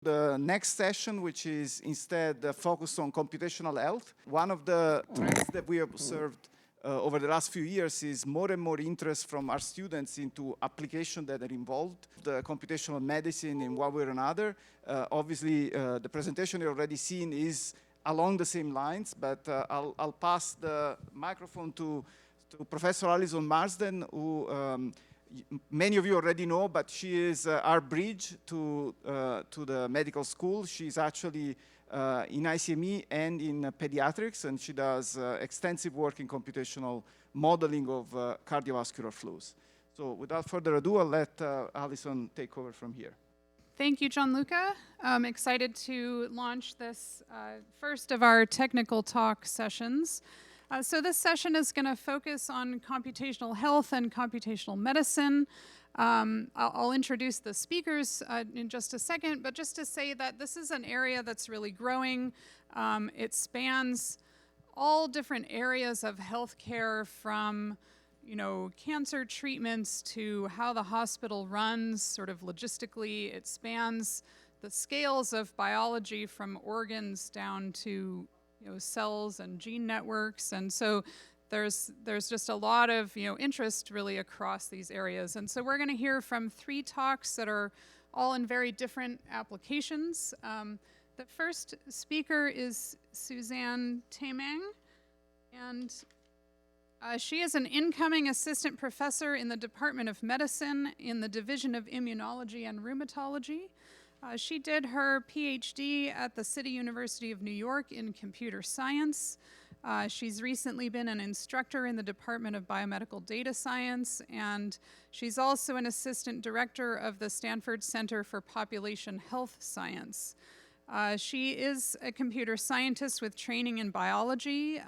The next session, which is instead focused on computational health. One of the trends that we observed over the last few years is more and more interest from our students into applications that are involved, the computational medicine in one way or another. Obviously, the presentation you've already seen is along the same lines, but I'll pass the microphone to Professor Alison Marsden, who many of you already know, but she is our bridge to the medical school. She's actually in ICME and in pediatrics, and she does extensive work in computational modeling of cardiovascular flows. So without further ado, I'll let Alison take over from here. Thank you, Gianluca. I'm excited to launch this first of our technical talk sessions. So this session is going to focus on computational health and computational medicine. I'll introduce the speakers in just a second, but just to say that this is an area that's really growing. It spans all different areas of healthcare, from cancer treatments to how the hospital runs sort of logistically. It spans the scales of biology from organs down to cells and gene networks. And so there's just a lot of interest really across these areas. And so we're going to hear from 3 talks that are all in very different applications. The first speaker is Suzanne Taimang, and she is an incoming assistant professor in the Department of Medicine in the Division of Immunology and Rheumatology. She did her PhD at the City University of New York in computer science. She's recently been an instructor in the Department of Biomedical Data Science, and she's also an assistant director of the Stanford Center for Population Health Science. She is a computer scientist with training in biology,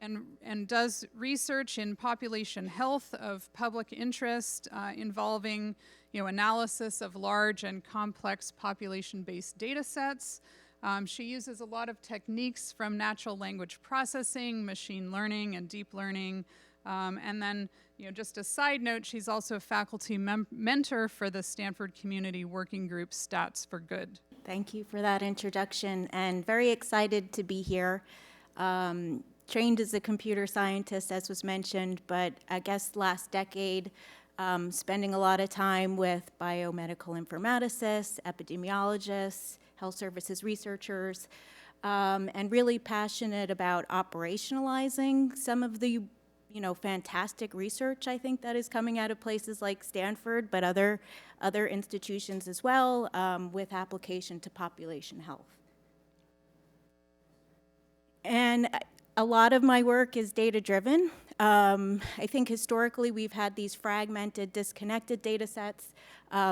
and does research in population health of public interest involving analysis of large and complex population-based data sets. She uses a lot of techniques from natural language processing, machine learning, and deep learning. And then, just a side note, she's also a faculty mentor for the Stanford Community Working Group Stats for Good. Thank you for that introduction, and very excited to be here. Trained as a computer scientist, as was mentioned, but I guess last decade, spending a lot of time with biomedical informaticists, epidemiologists, health services researchers, and really passionate about operationalizing some of the fantastic research, I think, that is coming out of places like Stanford, but other institutions as well, with application to population health. And a lot of my work is data-driven. I think historically we've had these fragmented, disconnected data sets.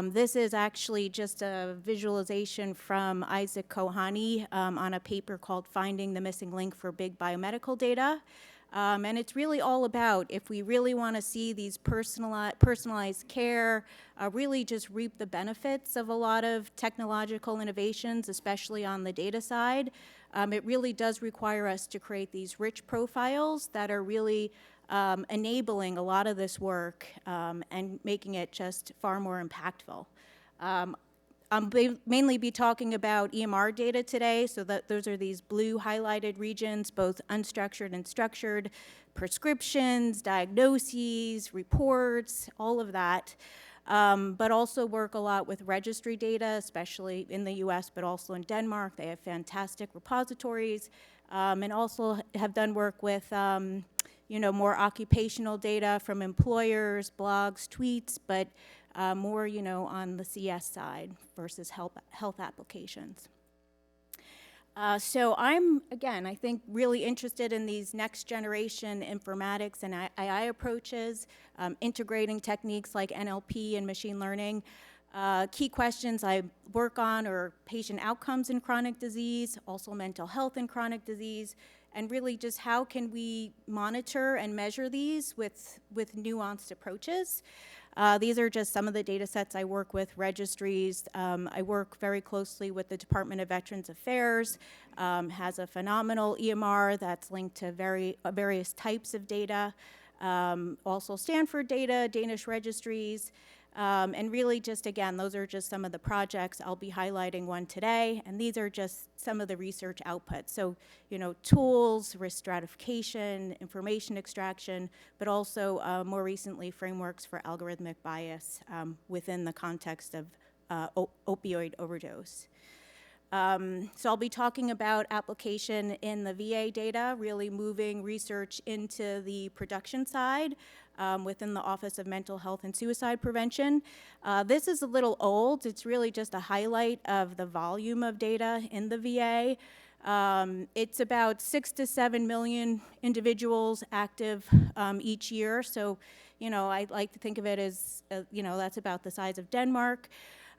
This is actually just a visualization from Isaac Kohani on a paper called Finding the Missing Link for Big Biomedical Data. And it's really all about, if we really want to see these personalized care, really just reap the benefits of a lot of technological innovations, especially on the data side, it really does require us to create these rich profiles that are really enabling a lot of this work and making it just far more impactful. I'll mainly be talking about EMR data today, so that those are these blue highlighted regions, both unstructured and structured, prescriptions, diagnoses, reports, all of that. But also work a lot with registry data, especially in the US, but also in Denmark. They have fantastic repositories, and also have done work with more occupational data from employers, blogs, tweets, but more, on the CS side versus health applications. So I'm, again, I think really interested in these next generation informatics and AI approaches, integrating techniques like NLP and machine learning. Key questions I work on are patient outcomes in chronic disease, also mental health in chronic disease, and really just how can we monitor and measure these with nuanced approaches. These are just some of the data sets I work with, registries. I work very closely with the Department of Veterans Affairs, has a phenomenal EMR that's linked to various types of data. Also Stanford data, Danish registries. And really just, again, those are just some of the projects. I'll be highlighting one today, and these are just some of the research outputs. So, tools, risk stratification, information extraction, but also more recently frameworks for algorithmic bias within the context of opioid overdose. So I'll be talking about application in the VA data, really moving research into the production side within the Office of Mental Health and Suicide Prevention. This is a little old. It's really just a highlight of the volume of data in the VA. It's about 6 to 7 million individuals active each year. So, I like to think of it as, that's about the size of Denmark.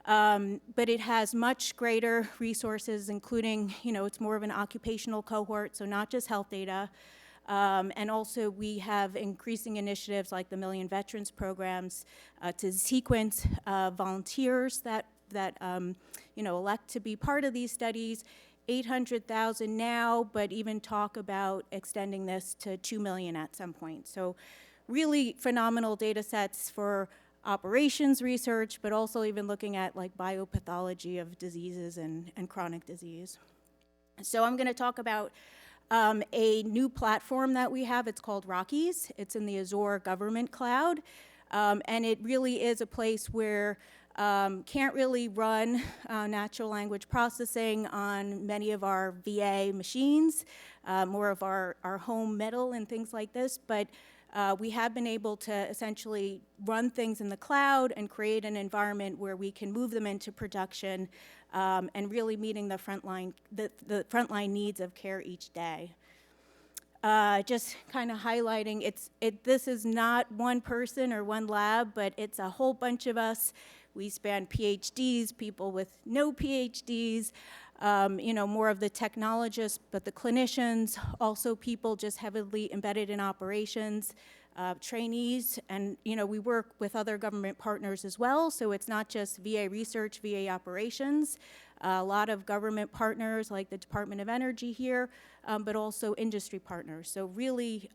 But it has much greater resources, including, it's more of an occupational cohort, so not just health data. And also we have increasing initiatives like the Million Veterans programs to sequence volunteers that elect to be part of these studies. 800,000 now, but even talk about extending this to 2 million at some point. So really phenomenal data sets for operations research, but also even looking at like biopathology of diseases and chronic disease. So I'm going to talk about a new platform that we have. It's called Rockies. It's in the Azure government cloud. And it really is a place where can't really run natural language processing on many of our VA machines, more of our home metal and things like this, but we have been able to essentially run things in the cloud and create an environment where we can move them into production and really meeting the frontline needs of care each day. Just kind of highlighting, this is not one person or one lab, but it's a whole bunch of us. We span PhDs, people with no PhDs, more of the technologists, but the clinicians, also people just heavily embedded in operations, trainees, and we work with other government partners as well, so it's not just VA research, VA operations, a lot of government partners like the Department of Energy here, but also industry partners. So really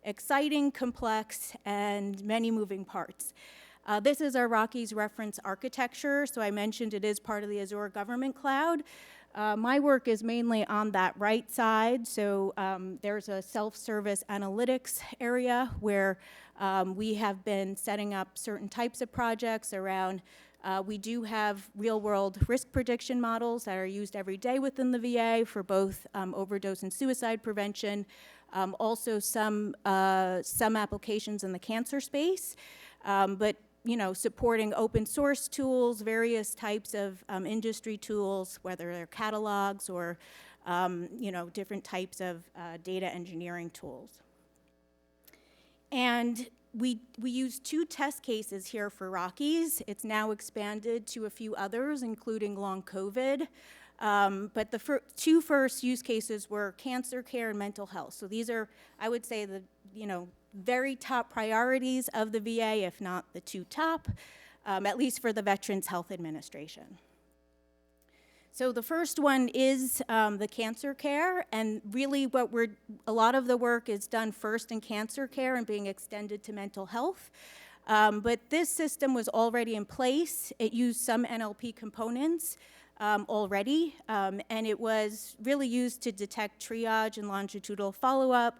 exciting, complex, and many moving parts. This is our Rockies reference architecture. So I mentioned it is part of the Azure government cloud. My work is mainly on that right side. So there's a self-service analytics area where we have been setting up certain types of projects around, we do have real-world risk prediction models that are used every day within the VA for both overdose and suicide prevention. Also some applications in the cancer space, but supporting open source tools, various types of industry tools, whether they're catalogs or, different types of data engineering tools. And we use 2 test cases here for Rockies. It's now expanded to a few others, including long COVID. But the 2 first use cases were cancer care and mental health. So these are, I would say, the, very top priorities of the VA, if not the 2 top, at least for the Veterans Health Administration. So the first one is the cancer care, and really a lot of the work is done first in cancer care and being extended to mental health. But this system was already in place. It used some NLP components already, and it was really used to detect triage and longitudinal follow-up.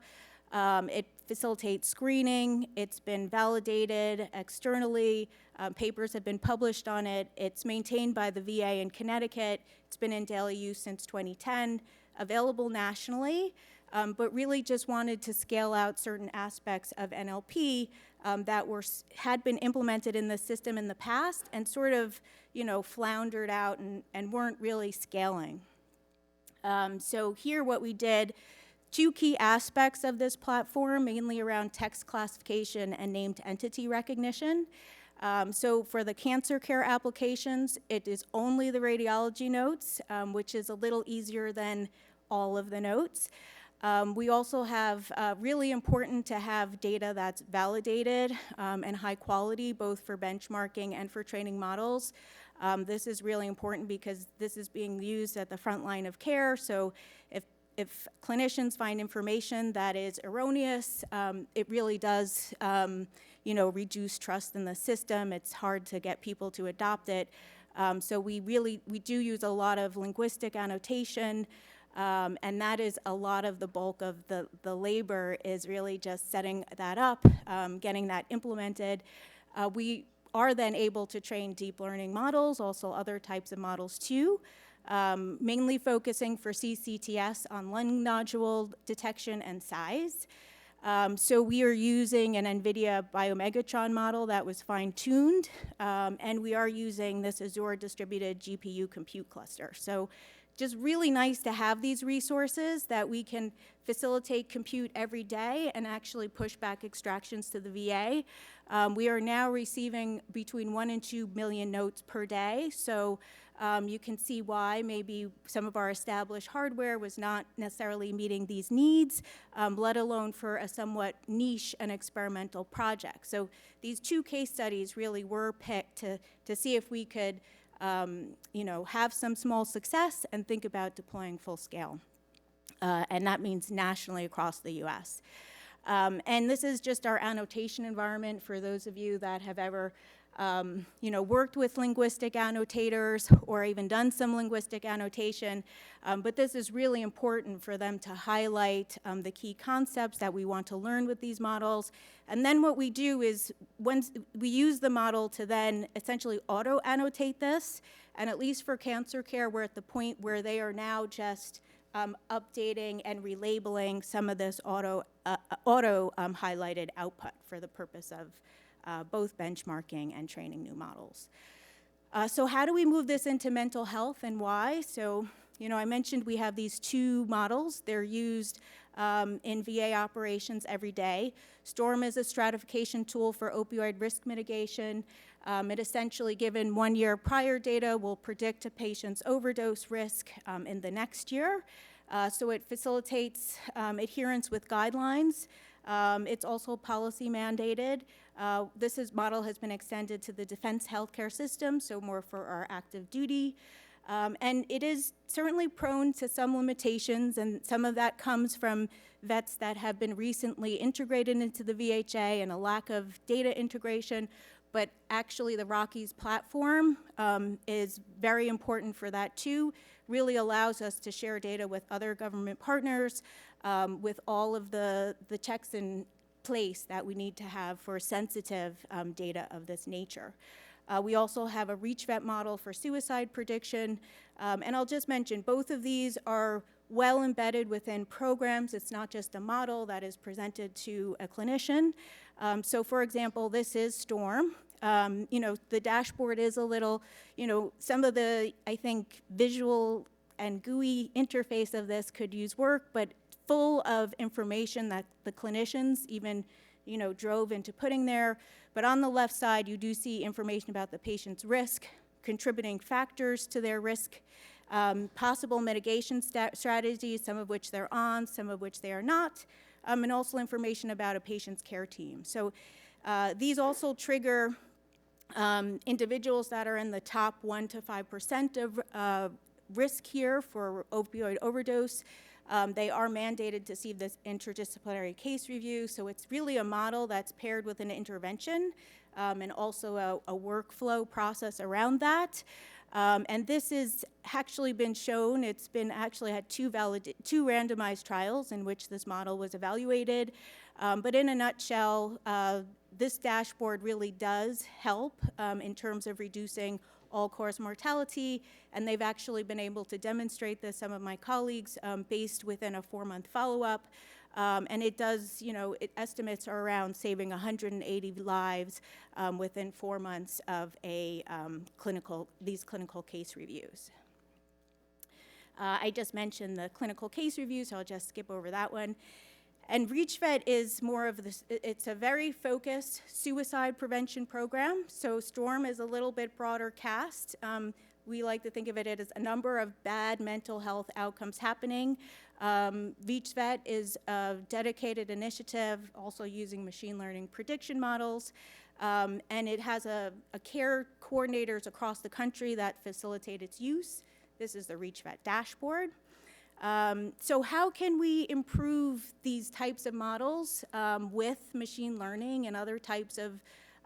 It facilitates screening. It's been validated externally. Papers have been published on it. It's maintained by the VA in Connecticut. It's been in daily use since 2010, available nationally, but really just wanted to scale out certain aspects of NLP that had been implemented in the system in the past and sort of, floundered out and weren't really scaling. So here what we did, 2 key aspects of this platform, mainly around text classification and named entity recognition. So for the cancer care applications, it is only the radiology notes, which is a little easier than all of the notes. We also have really important to have data that's validated and high quality, both for benchmarking and for training models. This is really important because this is being used at the front line of care. So if clinicians find information that is erroneous, it really does, reduce trust in the system. It's hard to get people to adopt it. So we do use a lot of linguistic annotation, and that is a lot of the bulk of the labor is really just setting that up, getting that implemented. We are then able to train deep learning models, also other types of models too, mainly focusing for CCTS on lung nodule detection and size. So we are using an NVIDIA biomegatron model that was fine-tuned, and we are using this Azure distributed GPU compute cluster. So just really nice to have these resources that we can facilitate compute every day and actually push back extractions to the VA. We are now receiving between 1 and 2 million notes per day, so you can see why maybe some of our established hardware was not necessarily meeting these needs, let alone for a somewhat niche and experimental project. So these 2 case studies really were picked to see if we could have some small success and think about deploying full scale. And that means nationally across the US. And this is just our annotation environment for those of you that have ever worked with linguistic annotators or even done some linguistic annotation. But this is really important for them to highlight the key concepts that we want to learn with these models. And then what we do is once we use the model to then essentially auto-annotate this, and at least for cancer care, we're at the point where they are now just updating and relabeling some of this auto-highlighted output for the purpose of both benchmarking and training new models. So how do we move this into mental health and why? So, I mentioned we have these 2 models. They're used in VA operations every day. STORM is a stratification tool for opioid risk mitigation. It essentially, given 1 year prior data, will predict a patient's overdose risk in the next year. So it facilitates adherence with guidelines. It's also policy mandated. This model has been extended to the defense healthcare system, so more for our active duty. And it is certainly prone to some limitations, and some of that comes from vets that have been recently integrated into the VHA and a lack of data integration. But actually, the Rockies platform is very important for that too. Really allows us to share data with other government partners, with all of the checks in place that we need to have for sensitive data of this nature. We also have a ReachVet model for suicide prediction. And I'll just mention, both of these are well embedded within programs. It's not just a model that is presented to a clinician. So for example, this is STORM. The dashboard is a little, some of the, I think, visual and GUI interface of this could use work, but full of information that the clinicians even, drove into putting there. But on the left side, you do see information about the patient's risk, contributing factors to their risk, possible mitigation strategies, some of which they're on, some of which they are not, and also information about a patient's care team. So these also trigger individuals that are in the top 1 to 5% of risk here for opioid overdose. They are mandated to see this interdisciplinary case review, so it's really a model that's paired with an intervention and also a workflow process around that. And this has actually been shown. It's been actually had 2 randomized trials in which this model was evaluated. But in a nutshell, this dashboard really does help in terms of reducing all-cause mortality, and they've actually been able to demonstrate this, some of my colleagues, based within a 4-month follow-up. And it does, estimates are around saving 180 lives within 4 months of these clinical case reviews. I just mentioned the clinical case reviews, so I'll just skip over that one. And ReachVet is more of this, it's a very focused suicide prevention program. So STORM is a little bit broader cast. We like to think of it as a number of bad mental health outcomes happening. ReachVet is a dedicated initiative, also using machine learning prediction models. And it has a care coordinators across the country that facilitate its use. This is the ReachVet dashboard. So how can we improve these types of models with machine learning and other types of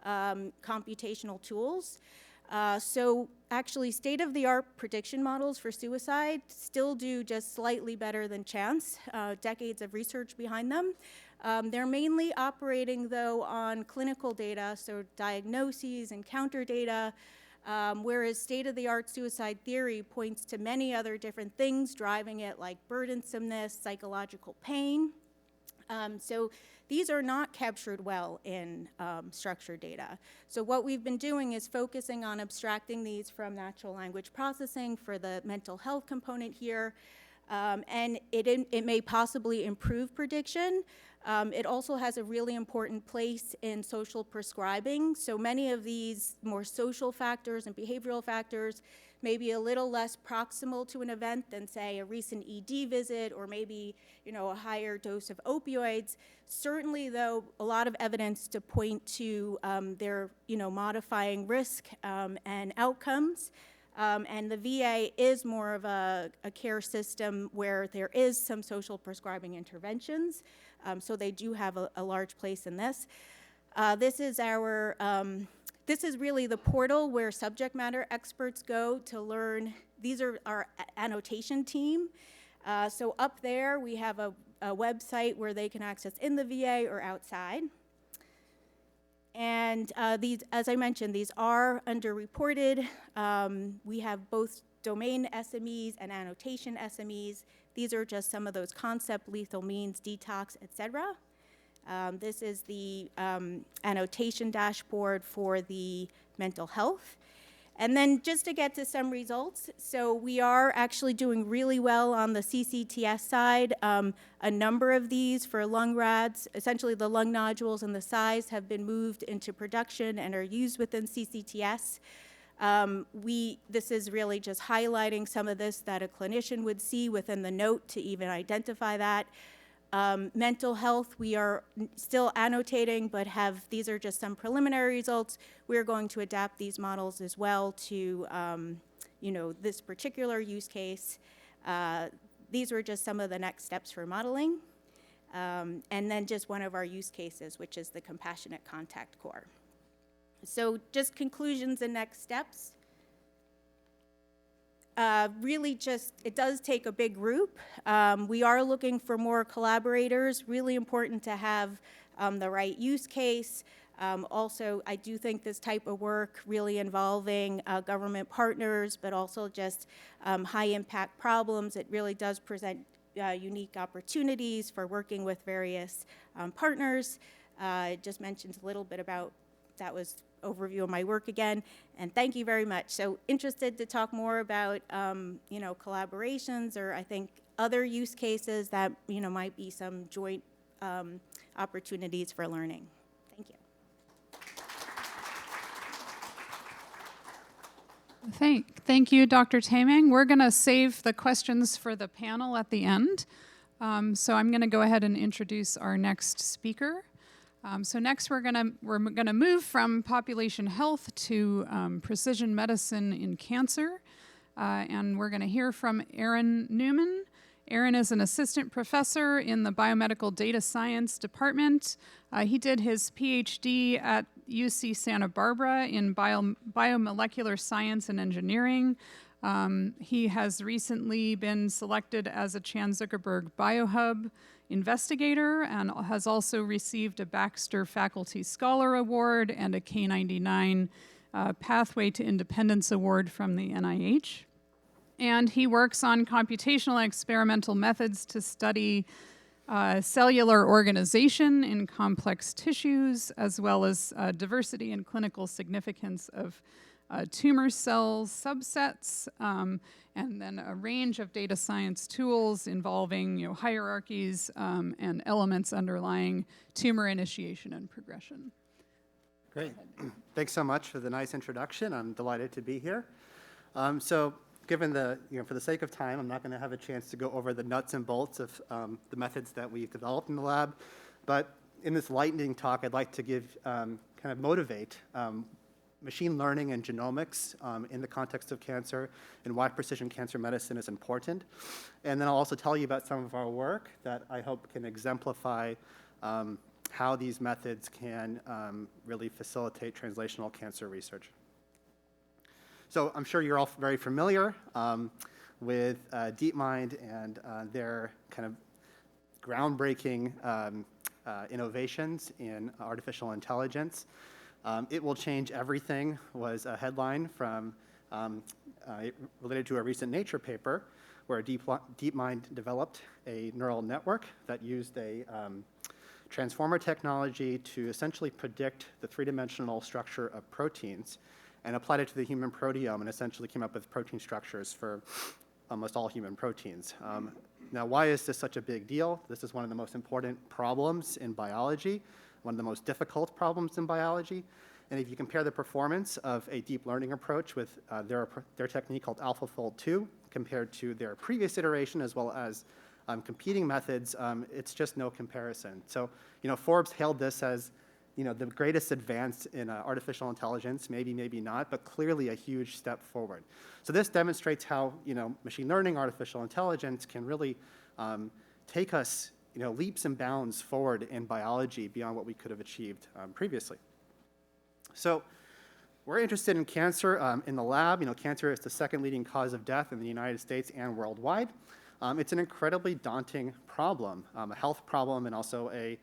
computational tools? So actually, state-of-the-art prediction models for suicide still do just slightly better than chance, decades of research behind them. They're mainly operating, though, on clinical data, so diagnoses and counter data, whereas state-of-the-art suicide theory points to many other different things driving it, like burdensomeness, psychological pain. So these are not captured well in structured data. So what we've been doing is focusing on abstracting these from natural language processing for the mental health component here. And it may possibly improve prediction. It also has a really important place in social prescribing. So many of these more social factors and behavioral factors may be a little less proximal to an event than, say, a recent ED visit or maybe, a higher dose of opioids. Certainly, though, a lot of evidence to point to their, modifying risk and outcomes. And the VA is more of a care system where there is some social prescribing interventions. So they do have a large place in this. This is really the portal where subject matter experts go to learn. These are our annotation team. So up there, we have a website where they can access in the VA or outside. And these, as I mentioned, these are underreported. We have both domain SMEs and annotation SMEs. These are just some of those concept, lethal means, detox, et cetera. This is the annotation dashboard for the mental health. And then just to get to some results, so we are actually doing really well on the CCTS side. A number of these for lung RADs, essentially the lung nodules and the size have been moved into production and are used within CCTS. This is really just highlighting some of this that a clinician would see within the note to even identify that. Mental health, we are still annotating, but these are just some preliminary results. We're going to adapt these models as well to, this particular use case. These were just some of the next steps for modeling. And then just one of our use cases, which is the compassionate contact core. So just conclusions and next steps. Really just, it does take a big group. We are looking for more collaborators, really important to have the right use case. Also, I do think this type of work really involving government partners, but also just high impact problems, it really does present unique opportunities for working with various partners. I just mentioned a little bit about, that was overview of my work again, and thank you very much. So interested to talk more about, collaborations or I think other use cases that, might be some joint opportunities for learning. Thank you. Thank you, Dr. Tamang. We're going to save the questions for the panel at the end. So I'm going to go ahead and introduce our next speaker. So next we're gonna move from population health to precision medicine in cancer, and we're gonna hear from Aaron Newman. Aaron is an assistant professor in the biomedical data science department. He did his PhD at UC Santa Barbara in biomolecular science and engineering. He has recently been selected as a Chan Zuckerberg BioHub investigator and has also received a Baxter Faculty Scholar Award and a K99 Pathway to Independence Award from the NIH. And he works on computational experimental methods to study cellular organization in complex tissues, as well as diversity and clinical significance of tumor cell subsets, and then a range of data science tools involving hierarchies and elements underlying tumor initiation and progression. Great. Thanks so much for the nice introduction. I'm delighted to be here. So given for the sake of time, I'm not going to have a chance to go over the nuts and bolts of the methods that we've developed in the lab. But in this lightning talk, I'd like to give, kind of motivate machine learning and genomics in the context of cancer and why precision cancer medicine is important. And then I'll also tell you about some of our work that I hope can exemplify how these methods can really facilitate translational cancer research. So I'm sure you're all very familiar with DeepMind and their kind of groundbreaking innovations in artificial intelligence. It will change everything was a headline from related to a recent Nature paper where DeepMind developed a neural network that used a transformer technology to essentially predict the three-dimensional structure of proteins and applied it to the human proteome and essentially came up with protein structures for almost all human proteins. Now, why is this such a big deal? This is one of the most important problems in biology, one of the most difficult problems in biology. And if you compare the performance of a deep learning approach with their technique called AlphaFold 2 compared to their previous iteration as well as competing methods, it's just no comparison. So, Forbes hailed this as, the greatest advance in artificial intelligence, maybe not, but clearly a huge step forward. So this demonstrates how, machine learning, artificial intelligence can really take us, leaps and bounds forward in biology beyond what we could have achieved previously. So we're interested in cancer in the lab. Cancer is the second leading cause of death in the United States and worldwide. It's an incredibly daunting problem, a health problem and also a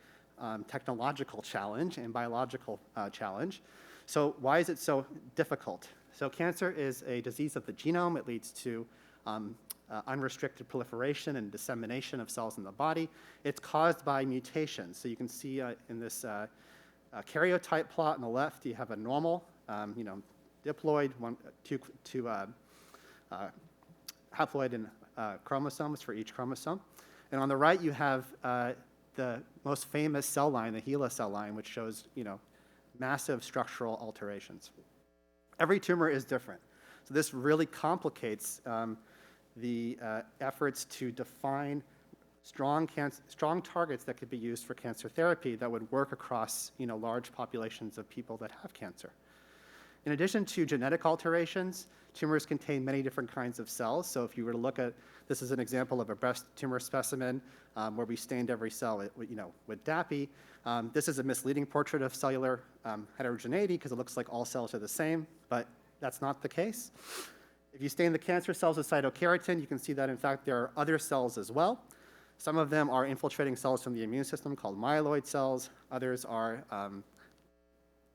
technological challenge and biological challenge. So why is it so difficult? So cancer is a disease of the genome. It leads to unrestricted proliferation and dissemination of cells in the body. It's caused by mutations. So you can see in this karyotype plot on the left, you have a normal, diploid, two haploid and chromosomes for each chromosome. And on the right, you have the most famous cell line, the HeLa cell line, which shows, massive structural alterations. Every tumor is different. So this really complicates the efforts to define strong targets that could be used for cancer therapy that would work across, large populations of people that have cancer. In addition to genetic alterations, tumors contain many different kinds of cells. So if you were to look at, this is an example of a breast tumor specimen where we stained every cell with DAPI. This is a misleading portrait of cellular heterogeneity because it looks like all cells are the same, but that's not the case. If you stain the cancer cells with cytokeratin, you can see that, in fact, there are other cells as well. Some of them are infiltrating cells from the immune system called myeloid cells. Others are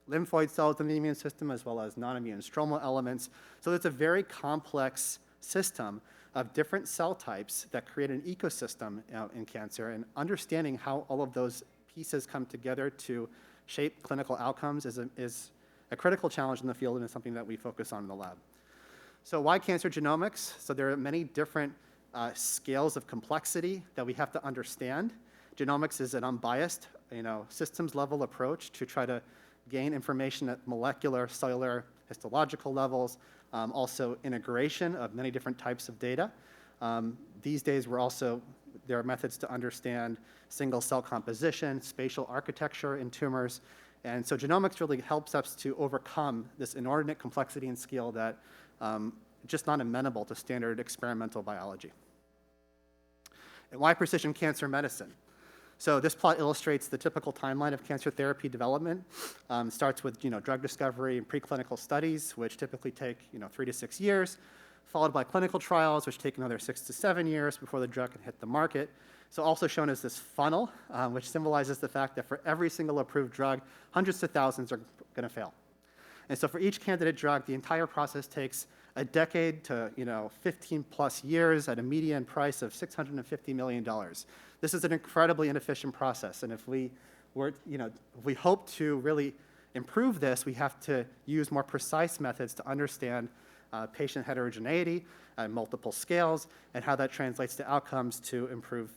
lymphoid cells in the immune system, as well as non-immune stromal elements. So it's a very complex system of different cell types that create an ecosystem in cancer, and understanding how all of those pieces come together to shape clinical outcomes is a critical challenge in the field, and is something that we focus on in the lab. So why cancer genomics? So there are many different scales of complexity that we have to understand. Genomics is an unbiased, systems level approach to try to gain information at molecular, cellular, histological levels, also integration of many different types of data. These days, there are methods to understand single cell composition, spatial architecture in tumors, and so genomics really helps us to overcome this inordinate complexity and scale that just not amenable to standard experimental biology. And why precision cancer medicine? So this plot illustrates the typical timeline of cancer therapy development. Starts with drug discovery and preclinical studies, which typically take 3 to 6 years, followed by clinical trials, which take another 6 to 7 years before the drug can hit the market. So also shown as this funnel, which symbolizes the fact that for every single approved drug, hundreds of thousands are going to fail. And so for each candidate drug, the entire process takes a decade to 15 plus years at a median price of $650 million. This is an incredibly inefficient process, and if we hope to really improve this, we have to use more precise methods to understand patient heterogeneity at multiple scales and how that translates to outcomes to improve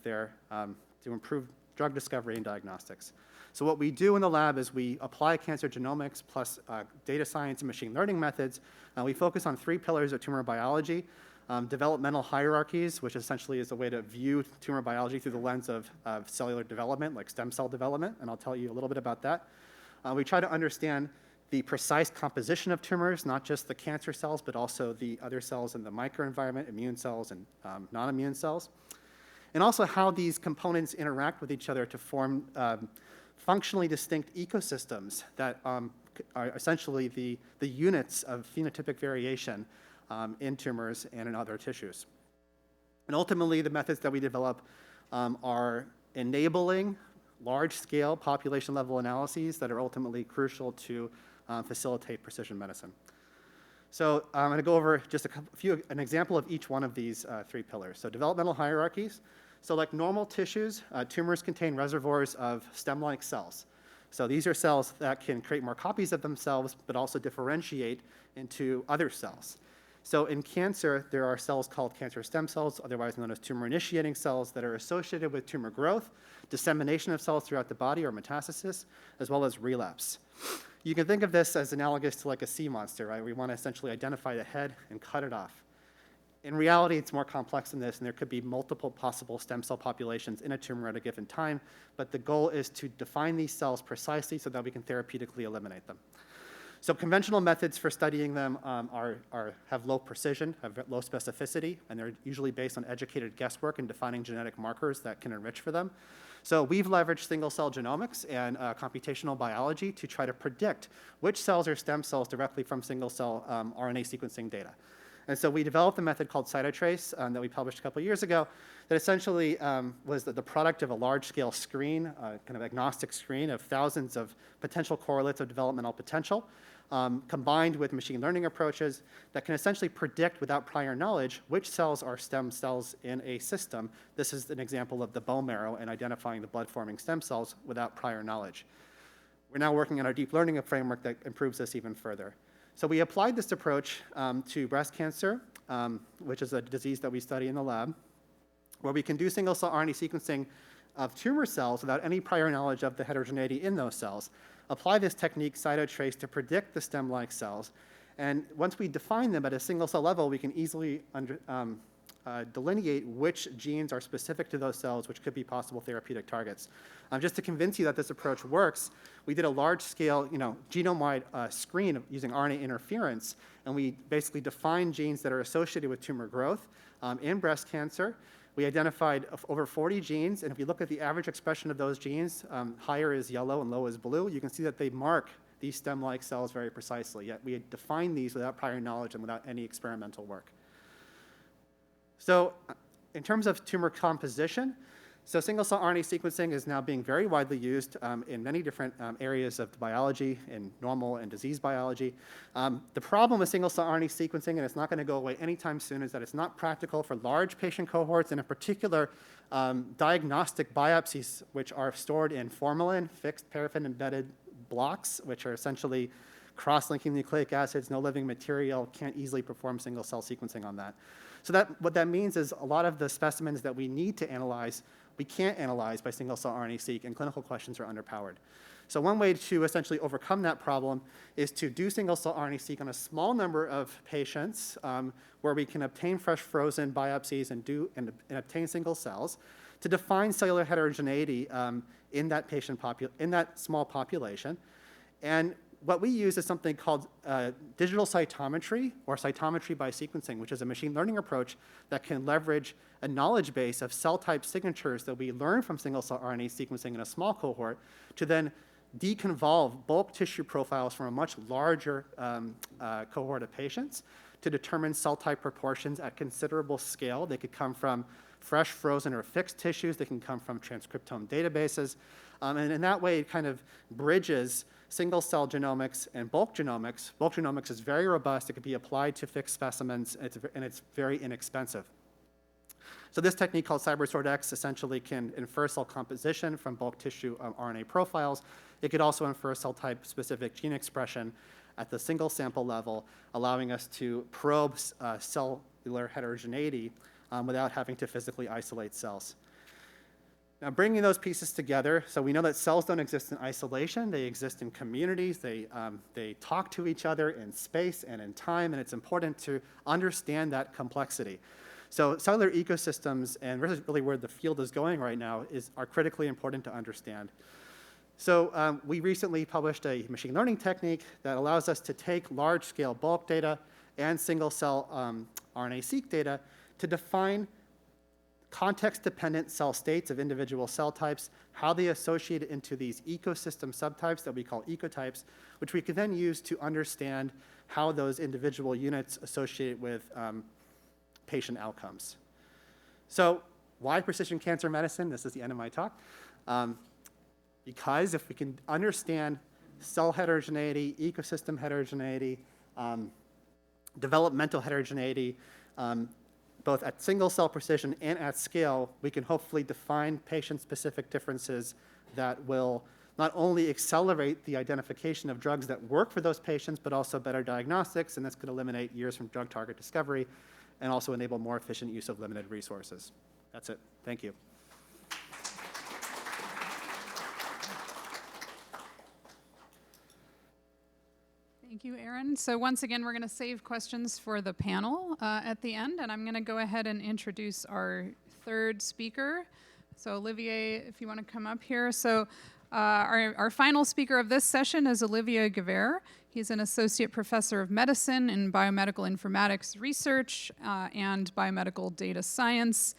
drug discovery and diagnostics. So what we do in the lab is we apply cancer genomics plus data science and machine learning methods. We focus on 3 pillars of tumor biology. Developmental hierarchies, which essentially is a way to view tumor biology through the lens of cellular development, like stem cell development, and I'll tell you a little bit about that. We try to understand the precise composition of tumors, not just the cancer cells, but also the other cells in the microenvironment, immune cells and non-immune cells. And also how these components interact with each other to form functionally distinct ecosystems that are essentially the units of phenotypic variation in tumors and in other tissues. And ultimately, the methods that we develop are enabling large-scale population-level analyses that are ultimately crucial to facilitate precision medicine. So I'm going to go over just an example of each one of these 3 pillars. So developmental hierarchies. So like normal tissues, tumors contain reservoirs of stem-like cells. So these are cells that can create more copies of themselves, but also differentiate into other cells. So in cancer, there are cells called cancer stem cells, otherwise known as tumor-initiating cells, that are associated with tumor growth, dissemination of cells throughout the body or metastasis, as well as relapse. You can think of this as analogous to like a sea monster, right? We want to essentially identify the head and cut it off. In reality, it's more complex than this, and there could be multiple possible stem cell populations in a tumor at a given time, but the goal is to define these cells precisely so that we can therapeutically eliminate them. So conventional methods for studying them have low precision, have low specificity, and they're usually based on educated guesswork and defining genetic markers that can enrich for them. So we've leveraged single-cell genomics and computational biology to try to predict which cells are stem cells directly from single-cell RNA sequencing data. And so we developed a method called CytoTrace that we published a couple years ago that essentially was the product of a large-scale screen, kind of agnostic screen of thousands of potential correlates of developmental potential, combined with machine learning approaches that can essentially predict without prior knowledge which cells are stem cells in a system. This is an example of the bone marrow and identifying the blood-forming stem cells without prior knowledge. We're now working on our deep learning framework that improves this even further. So we applied this approach to breast cancer, which is a disease that we study in the lab, where we can do single-cell RNA sequencing of tumor cells without any prior knowledge of the heterogeneity in those cells, apply this technique, CytoTrace, to predict the stem-like cells. And once we define them at a single-cell level, we can easily delineate which genes are specific to those cells, which could be possible therapeutic targets. Just to convince you that this approach works, we did a large-scale, genome-wide screen using RNA interference, and we basically defined genes that are associated with tumor growth in breast cancer. We identified over 40 genes, and if you look at the average expression of those genes, higher is yellow and low is blue, you can see that they mark these stem-like cells very precisely, yet we had defined these without prior knowledge and without any experimental work. So in terms of tumor composition, so single-cell RNA sequencing is now being very widely used in many different areas of biology, in normal and disease biology. The problem with single-cell RNA sequencing, and it's not going to go away anytime soon, is that it's not practical for large patient cohorts, and in particular, diagnostic biopsies, which are stored in formalin, fixed paraffin-embedded blocks, which are essentially cross-linking nucleic acids, no living material, can't easily perform single-cell sequencing on that. So what that means is a lot of the specimens that we need to analyze, we can't analyze by single-cell RNA-seq, and clinical questions are underpowered. So one way to essentially overcome that problem is to do single-cell RNA-seq on a small number of patients where we can obtain fresh frozen biopsies and obtain single cells to define cellular heterogeneity in that small population. And what we use is something called digital cytometry, or cytometry by sequencing, which is a machine learning approach that can leverage a knowledge base of cell type signatures that we learn from single-cell RNA sequencing in a small cohort to then deconvolve bulk tissue profiles from a much larger cohort of patients to determine cell type proportions at considerable scale. They could come from fresh, frozen, or fixed tissues. They can come from transcriptome databases. And in that way, it kind of bridges single-cell genomics and bulk genomics. Bulk genomics is very robust. It can be applied to fixed specimens, and it's very inexpensive. So this technique called CyberSortX essentially can infer cell composition from bulk tissue RNA profiles. It could also infer cell type specific gene expression at the single sample level, allowing us to probe cellular heterogeneity without having to physically isolate cells. Now, bringing those pieces together, so we know that cells don't exist in isolation. They exist in communities. They talk to each other in space and in time, and it's important to understand that complexity. So cellular ecosystems, and really where the field is going right now, are critically important to understand. So we recently published a machine learning technique that allows us to take large-scale bulk data and single-cell RNA-seq data to define context-dependent cell states of individual cell types, how they associate into these ecosystem subtypes that we call ecotypes, which we can then use to understand how those individual units associate with patient outcomes. So why precision cancer medicine? This is the end of my talk. Because if we can understand cell heterogeneity, ecosystem heterogeneity, developmental heterogeneity, both at single cell precision and at scale, we can hopefully define patient-specific differences that will not only accelerate the identification of drugs that work for those patients, but also better diagnostics, and this could eliminate years from drug target discovery and also enable more efficient use of limited resources. That's it. Thank you. Thank you, Aaron. So once again, we're going to save questions for the panel at the end, and I'm going to go ahead and introduce our third speaker. So Olivier, if you want to come up here. So our final speaker of this session is Olivia Guevara. He's an associate professor of medicine in biomedical informatics research and biomedical data science.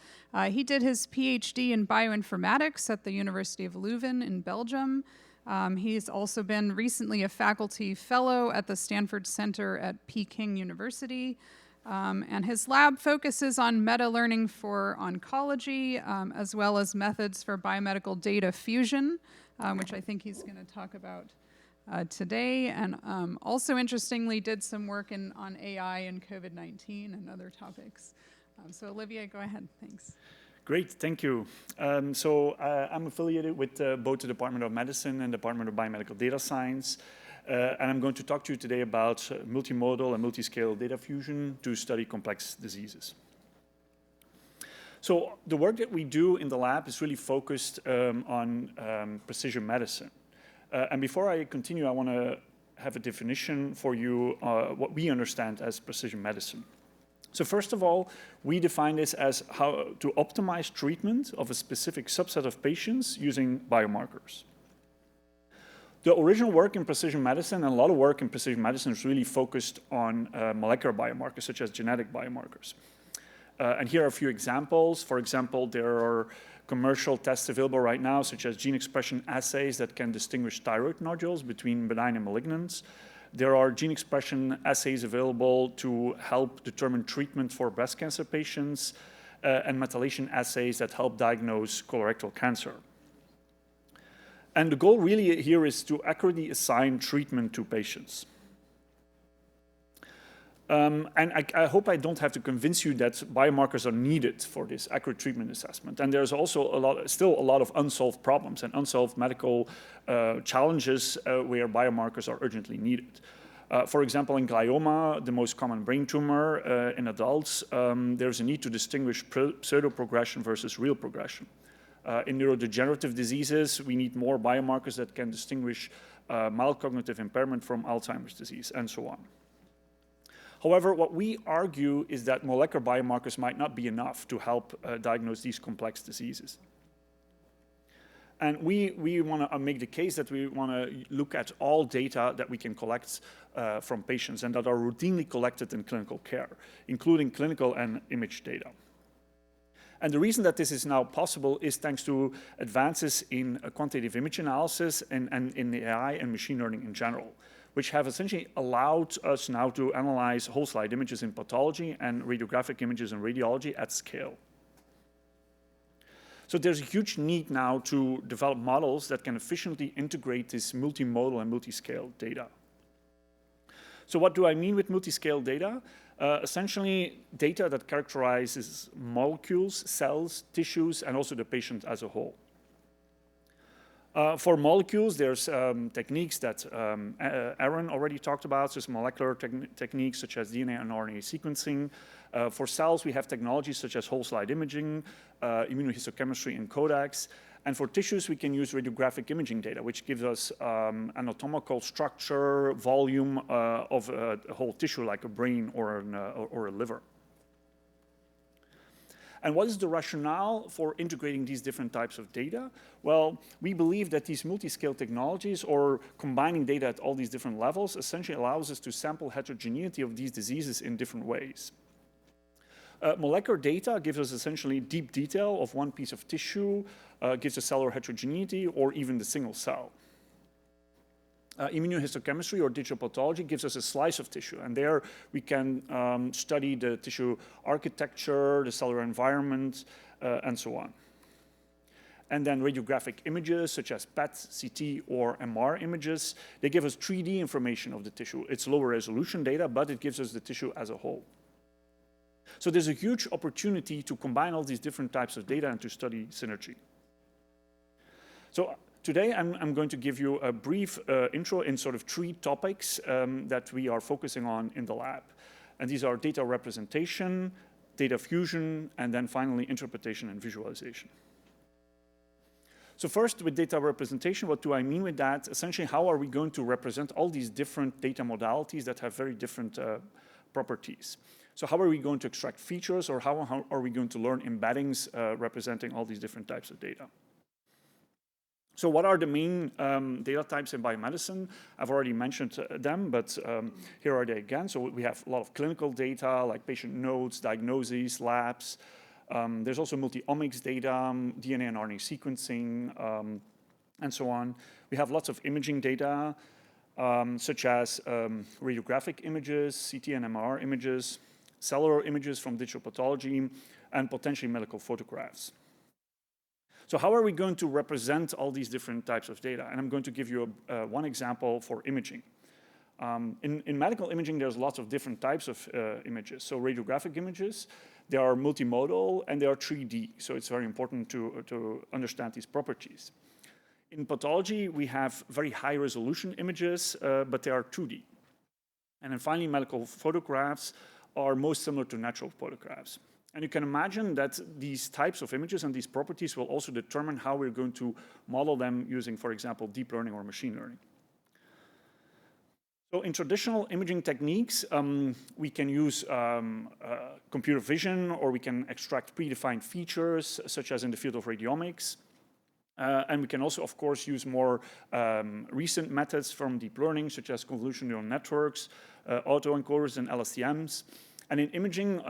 He did his PhD in bioinformatics at the University of Leuven in Belgium. He's also been recently a faculty fellow at the Stanford Center at Peking University. And his lab focuses on meta-learning for oncology, as well as methods for biomedical data fusion, which I think he's going to talk about today. And also, interestingly, did some work on AI and COVID-19 and other topics. So Olivier, go ahead. Thanks. Great, thank you. I'm affiliated with both the Department of Medicine and Department of Biomedical Data Science. And I'm going to talk to you today about multimodal and multiscale data fusion to study complex diseases. So the work that we do in the lab is really focused on precision medicine. And before I continue, I want to have a definition for you what we understand as precision medicine. So first of all, we define this as how to optimize treatment of a specific subset of patients using biomarkers. The original work in precision medicine, and a lot of work in precision medicine, is really focused on molecular biomarkers, such as genetic biomarkers. And here are a few examples. For example, there are commercial tests available right now, such as gene expression assays that can distinguish thyroid nodules between benign and malignant. There are gene expression assays available to help determine treatment for breast cancer patients, and methylation assays that help diagnose colorectal cancer. And the goal really here is to accurately assign treatment to patients. And I hope I don't have to convince you that biomarkers are needed for this accurate treatment assessment. And there's also still a lot of unsolved problems and unsolved medical challenges where biomarkers are urgently needed. For example, in glioma, the most common brain tumor in adults, there's a need to distinguish pseudo-progression versus real progression. In neurodegenerative diseases, we need more biomarkers that can distinguish mild cognitive impairment from Alzheimer's disease, and so on. However, what we argue is that molecular biomarkers might not be enough to help diagnose these complex diseases. And we want to make the case that we want to look at all data that we can collect from patients and that are routinely collected in clinical care, including clinical and image data. And the reason that this is now possible is thanks to advances in quantitative image analysis and in AI and machine learning in general, which have essentially allowed us now to analyze whole slide images in pathology and radiographic images in radiology at scale. So there's a huge need now to develop models that can efficiently integrate this multimodal and multiscale data. So what do I mean with multiscale data? Essentially, data that characterizes molecules, cells, tissues, and also the patient as a whole. For molecules, there's techniques that Aaron already talked about. There's molecular techniques such as DNA and RNA sequencing. For cells, we have technologies such as whole slide imaging, immunohistochemistry, and codecs. And for tissues, we can use radiographic imaging data, which gives us anatomical structure, volume of a whole tissue, like a brain or a liver. And what is the rationale for integrating these different types of data? Well, we believe that these multi-scale technologies, or combining data at all these different levels, essentially allows us to sample heterogeneity of these diseases in different ways. Molecular data gives us essentially deep detail of one piece of tissue, gives us cellular heterogeneity, or even the single cell. Immunohistochemistry or digital pathology gives us a slice of tissue, and there we can study the tissue architecture, the cellular environment, and so on. And then radiographic images, such as PET, CT, or MR images, they give us 3D information of the tissue. It's lower resolution data, but it gives us the tissue as a whole. So there's a huge opportunity to combine all these different types of data and to study synergy. So today, I'm going to give you a brief intro in sort of 3 topics that we are focusing on in the lab. And these are data representation, data fusion, and then finally interpretation and visualization. So first, with data representation, what do I mean with that? Essentially, how are we going to represent all these different data modalities that have very different properties? So how are we going to extract features, or how are we going to learn embeddings representing all these different types of data? So what are the main data types in biomedicine? I've already mentioned them, but here are they again. So we have a lot of clinical data, like patient notes, diagnoses, labs. There's also multi-omics data, DNA and RNA sequencing, and so on. We have lots of imaging data, such as radiographic images, CT and MR images, cellular images from digital pathology, and potentially medical photographs. So how are we going to represent all these different types of data? And I'm going to give you one example for imaging. In medical imaging, there's lots of different types of images. So radiographic images, they are multimodal and they are 3D. So it's very important to understand these properties. In pathology, we have very high resolution images, but they are 2D. And then finally, medical photographs are most similar to natural photographs. And you can imagine that these types of images and these properties will also determine how we're going to model them using, for example, deep learning or machine learning. So in traditional imaging techniques, we can use computer vision, or we can extract predefined features, such as in the field of radiomics. And we can also, of course, use more recent methods from deep learning, such as convolutional neural networks, autoencoders, and LSTMs. And in imaging,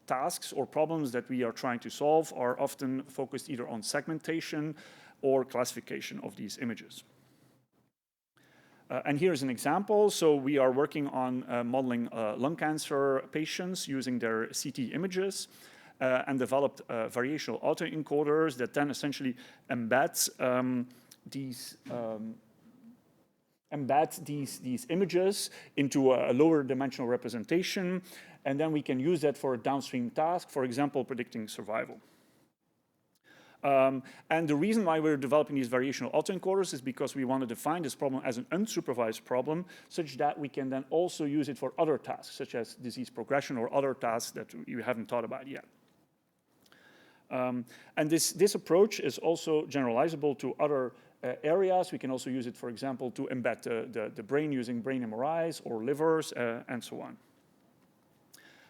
tasks or problems that we are trying to solve are often focused either on segmentation or classification of these images. And here's an example. So we are working on modeling lung cancer patients using their CT images and developed variational autoencoders that then essentially embed these images into a lower dimensional representation, and then we can use that for a downstream task, for example, predicting survival. And the reason why we're developing these variational autoencoders is because we want to define this problem as an unsupervised problem, such that we can then also use it for other tasks, such as disease progression or other tasks that you haven't thought about yet. And this approach is also generalizable to other areas. We can also use it, for example, to embed the brain using brain MRIs or livers and so on.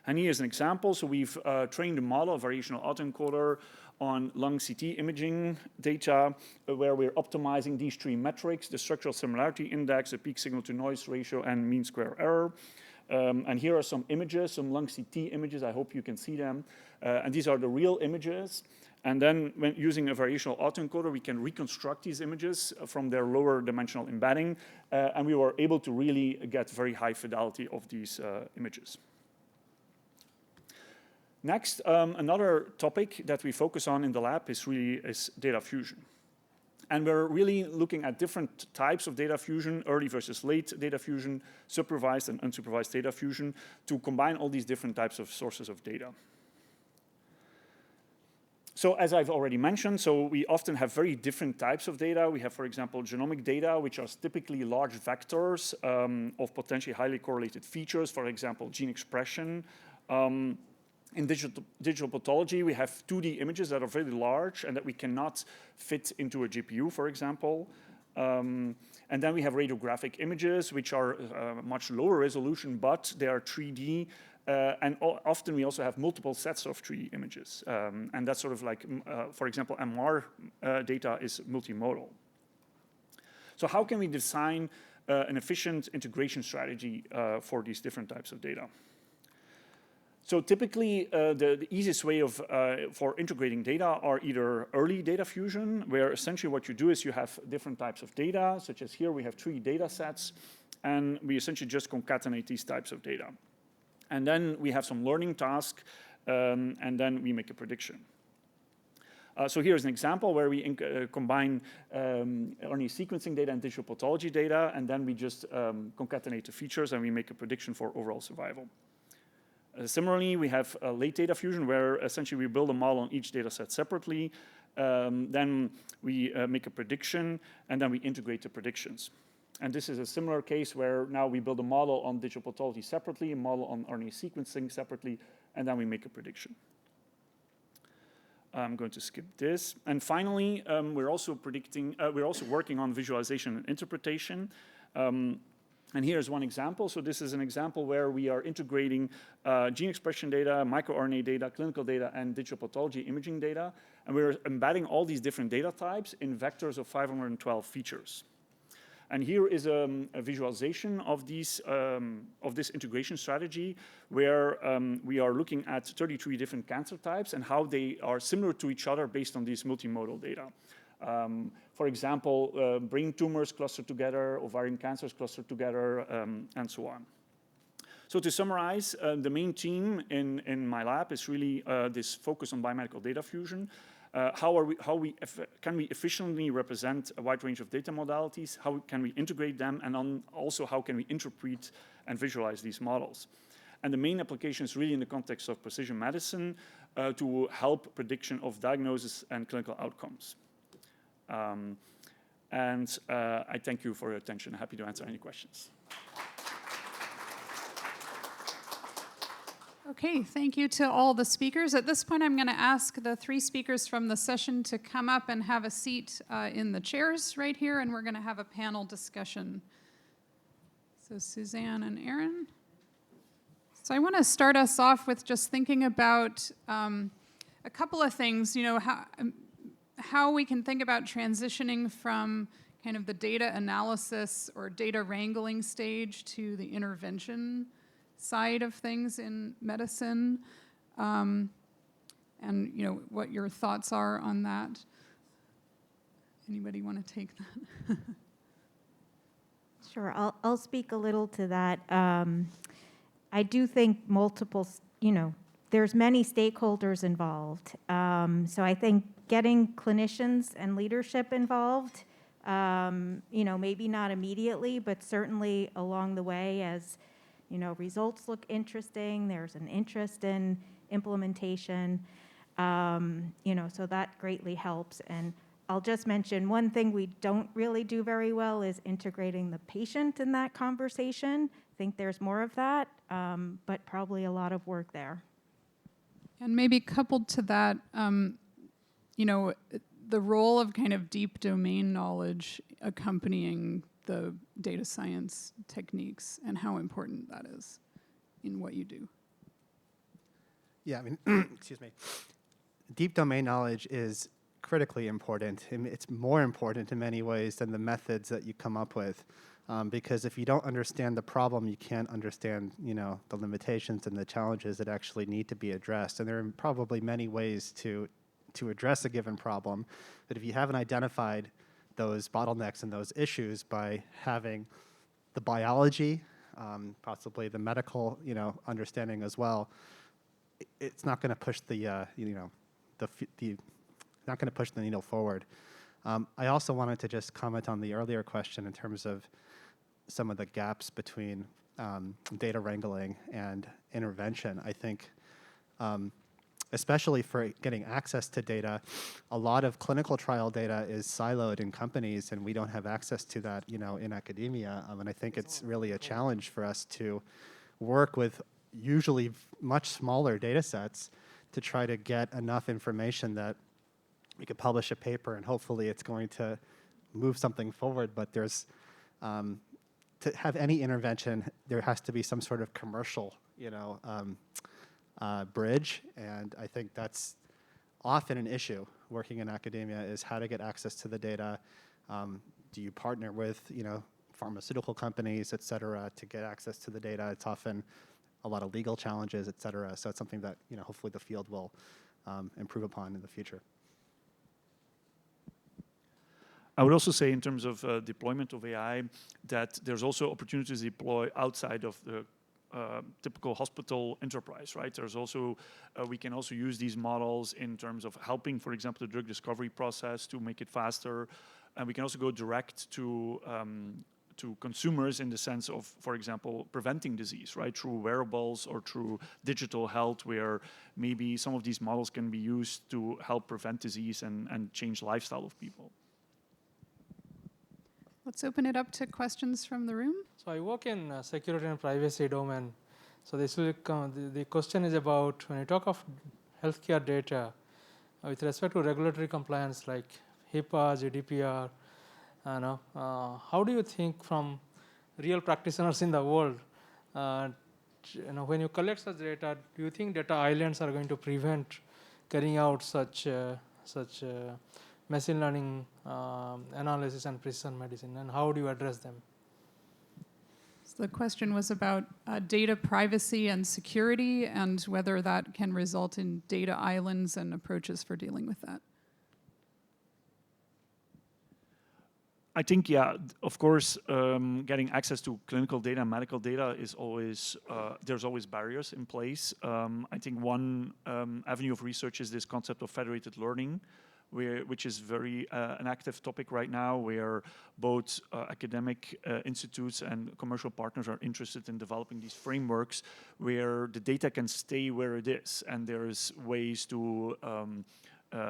And here's an example. So we've trained a model, a variational autoencoder, on lung CT imaging data, where we're optimizing these 3 metrics: the structural similarity index, the peak signal to noise ratio, and mean square error. And here are some images, some lung CT images. I hope you can see them. And these are the real images. And then when using a variational autoencoder, we can reconstruct these images from their lower dimensional embedding. And we were able to really get very high fidelity of these images. Next, another topic that we focus on in the lab is data fusion. And we're really looking at different types of data fusion, early versus late data fusion, supervised and unsupervised data fusion, to combine all these different types of sources of data. So as I've already mentioned, so we often have very different types of data. We have, for example, genomic data, which are typically large vectors of potentially highly correlated features, for example, gene expression. In digital pathology, we have 2D images that are very large and that we cannot fit into a GPU, for example. And then we have radiographic images, which are much lower resolution, but they are 3D And often we also have multiple sets of 3D images. And that's sort of like, for example, MR data is multimodal. So how can we design an efficient integration strategy for these different types of data? So typically, the easiest way for integrating data are either early data fusion, where essentially what you do is you have different types of data, such as here we have 3 data sets, and we essentially just concatenate these types of data. And then we have some learning task, and then we make a prediction. So here's an example where we combine RNA sequencing data and digital pathology data, and then we just concatenate the features and we make a prediction for overall survival. Similarly, we have late data fusion, where essentially we build a model on each data set separately, then we make a prediction, and then we integrate the predictions. And this is a similar case where now we build a model on digital pathology separately, a model on RNA sequencing separately, and then we make a prediction. I'm going to skip this. And finally, we're also working on visualization and interpretation. And here's one example. So this is an example where we are integrating gene expression data, microRNA data, clinical data, and digital pathology imaging data. And we're embedding all these different data types in vectors of 512 features. And here is a visualization of this integration strategy, where we are looking at 33 different cancer types and how they are similar to each other based on these multimodal data. For example, brain tumors clustered together, ovarian cancers clustered together, and so on. So to summarize, the main theme in my lab is really this focus on biomedical data fusion. How can we efficiently represent a wide range of data modalities? How can we integrate them? And also how can we interpret and visualize these models? And the main application is really in the context of precision medicine to help prediction of diagnosis and clinical outcomes. I thank you for your attention. Happy to answer any questions. Okay, thank you to all the speakers. At this point, I'm going to ask the 3 speakers from the session to come up and have a seat in the chairs right here, and we're going to have a panel discussion. So Suzanne and Aaron. So I want to start us off with just thinking about a couple of things, how we can think about transitioning from kind of the data analysis or data wrangling stage to the intervention side of things in medicine, and what your thoughts are on that. Anybody want to take that? Sure, I'll speak a little to that. I do think there's many stakeholders involved. So I think getting clinicians and leadership involved, maybe not immediately, but certainly along the way as results look interesting, there's an interest in implementation, so that greatly helps. And I'll just mention one thing we don't really do very well is integrating the patient in that conversation. I think there's more of that, but probably a lot of work there. And maybe coupled to that, the role of kind of deep domain knowledge accompanying the data science techniques and how important that is in what you do. Yeah, excuse me. Deep domain knowledge is critically important. It's more important in many ways than the methods that you come up with. Because if you don't understand the problem, you can't understand, the limitations and the challenges that actually need to be addressed. And there are probably many ways to address a given problem. But if you haven't identified those bottlenecks and those issues by having the biology, possibly the medical, understanding as well, it's not going to push not going to push the needle forward. I also wanted to just comment on the earlier question in terms of some of the gaps between data wrangling and intervention. I think, especially for getting access to data, a lot of clinical trial data is siloed in companies, and we don't have access to that, in academia. And I think it's really a challenge for us to work with usually much smaller data sets to try to get enough information that we could publish a paper and hopefully it's going to move something forward. But there's, to have any intervention, there has to be some sort of commercial bridge, and I think that's often an issue working in academia is how to get access to the data. Do you partner with, pharmaceutical companies, et cetera, to get access to the data? It's often a lot of legal challenges, et cetera. So it's something that, hopefully the field will improve upon in the future. I would also say in terms of deployment of AI that there's also opportunities to deploy outside of the typical hospital enterprise, right? There's also, we can also use these models in terms of helping, for example, the drug discovery process to make it faster. And we can also go direct to consumers in the sense of, for example, preventing disease, right? Through wearables or through digital health, where maybe some of these models can be used to help prevent disease and change lifestyle of people. Let's open it up to questions from the room. So I work in security and privacy domain. So this will the question is about when you talk of healthcare data with respect to regulatory compliance like HIPAA, GDPR, how do you think from real practitioners in the world, when you collect such data, do you think data islands are going to prevent carrying out such machine learning analysis and precision medicine, and how do you address them? So the question was about data privacy and security and whether that can result in data islands and approaches for dealing with that. I think, yeah, of course, getting access to clinical data and medical data is always, there's always barriers in place. I think one avenue of research is this concept of federated learning, which is very an active topic right now, where both academic institutes and commercial partners are interested in developing these frameworks where the data can stay where it is, and there's ways to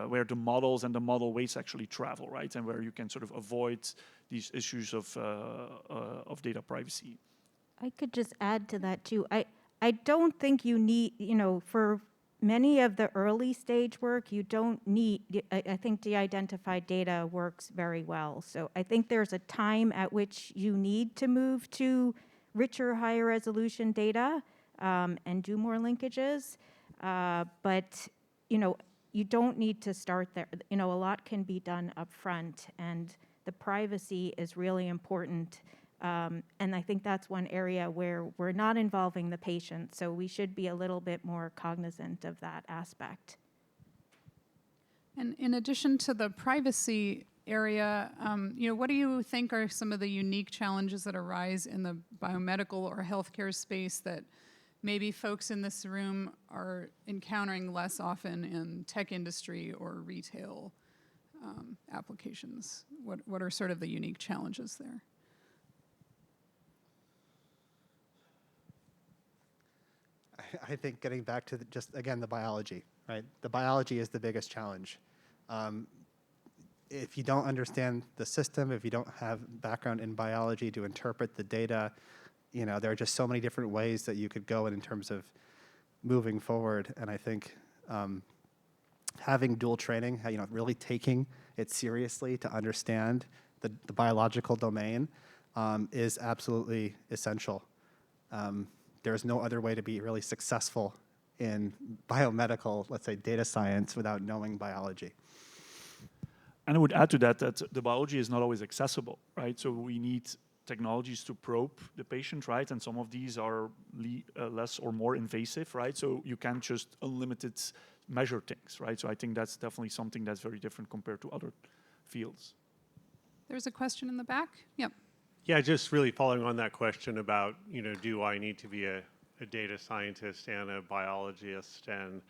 where the models and the model weights actually travel, right, and where you can sort of avoid these issues of data privacy. I could just add to that too. I don't think you need, for many of the early stage work, you don't need, I think de-identified data works very well. So I think there's a time at which you need to move to richer, higher resolution data and do more linkages. But, you don't need to start there. A lot can be done up front, and the privacy is really important. And I think that's one area where we're not involving the patient, so we should be a little bit more cognizant of that aspect. And in addition to the privacy area, what do you think are some of the unique challenges that arise in the biomedical or healthcare space that maybe folks in this room are encountering less often in tech industry or retail applications? What are sort of the unique challenges there? I think getting back to the biology, right? The biology is the biggest challenge. If you don't understand the system, if you don't have background in biology to interpret the data, there are just so many different ways that you could go in terms of moving forward. And I think having dual training, really taking it seriously to understand the biological domain is absolutely essential. There's no other way to be really successful in biomedical, let's say, data science without knowing biology. And I would add to that the biology is not always accessible, right? So we need technologies to probe the patient, right? And some of these are less or more invasive, right? So you can't just unlimited measure things, right? So I think that's definitely something that's very different compared to other fields. There's a question in the back. Yep. Yeah, just really following on that question about, do I need to be a data scientist and a biologist? And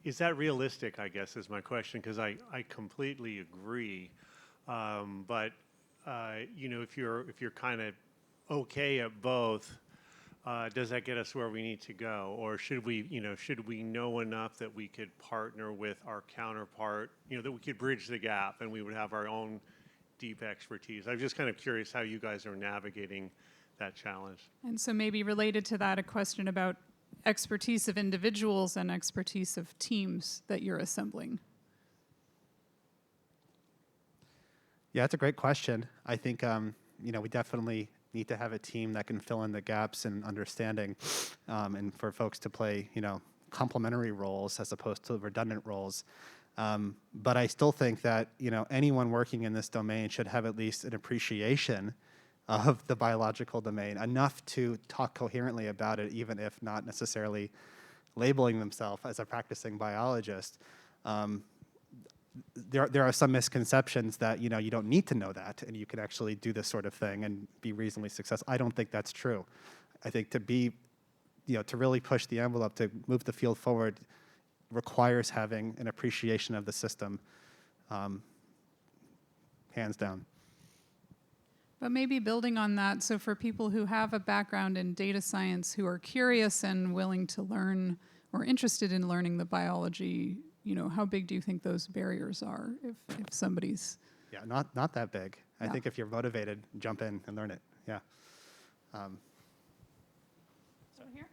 is that realistic, I guess, is my question, because I completely agree. But if you're kind of okay at both, does that get us where we need to go? Or should we know enough that we could partner with our counterpart, that we could bridge the gap and we would have our own deep expertise? I'm just kind of curious how you guys are navigating that challenge. And so maybe related to that, a question about expertise of individuals and expertise of teams that you're assembling. Yeah, that's a great question. I think, we definitely need to have a team that can fill in the gaps in understanding, and for folks to play, complementary roles as opposed to redundant roles. But I still think that, anyone working in this domain should have at least an appreciation of the biological domain, enough to talk coherently about it, even if not necessarily labeling themselves as a practicing biologist. There are some misconceptions that, you don't need to know that, and you can actually do this sort of thing and be reasonably successful. I don't think that's true. I think to be, to really push the envelope, to move the field forward, requires having an appreciation of the system, hands down. But maybe building on that, so for people who have a background in data science, who are curious and willing to learn or interested in learning the biology, how big do you think those barriers are if somebody's... Yeah, not that big. Yeah. I think if you're motivated, jump in and learn it, yeah. So here?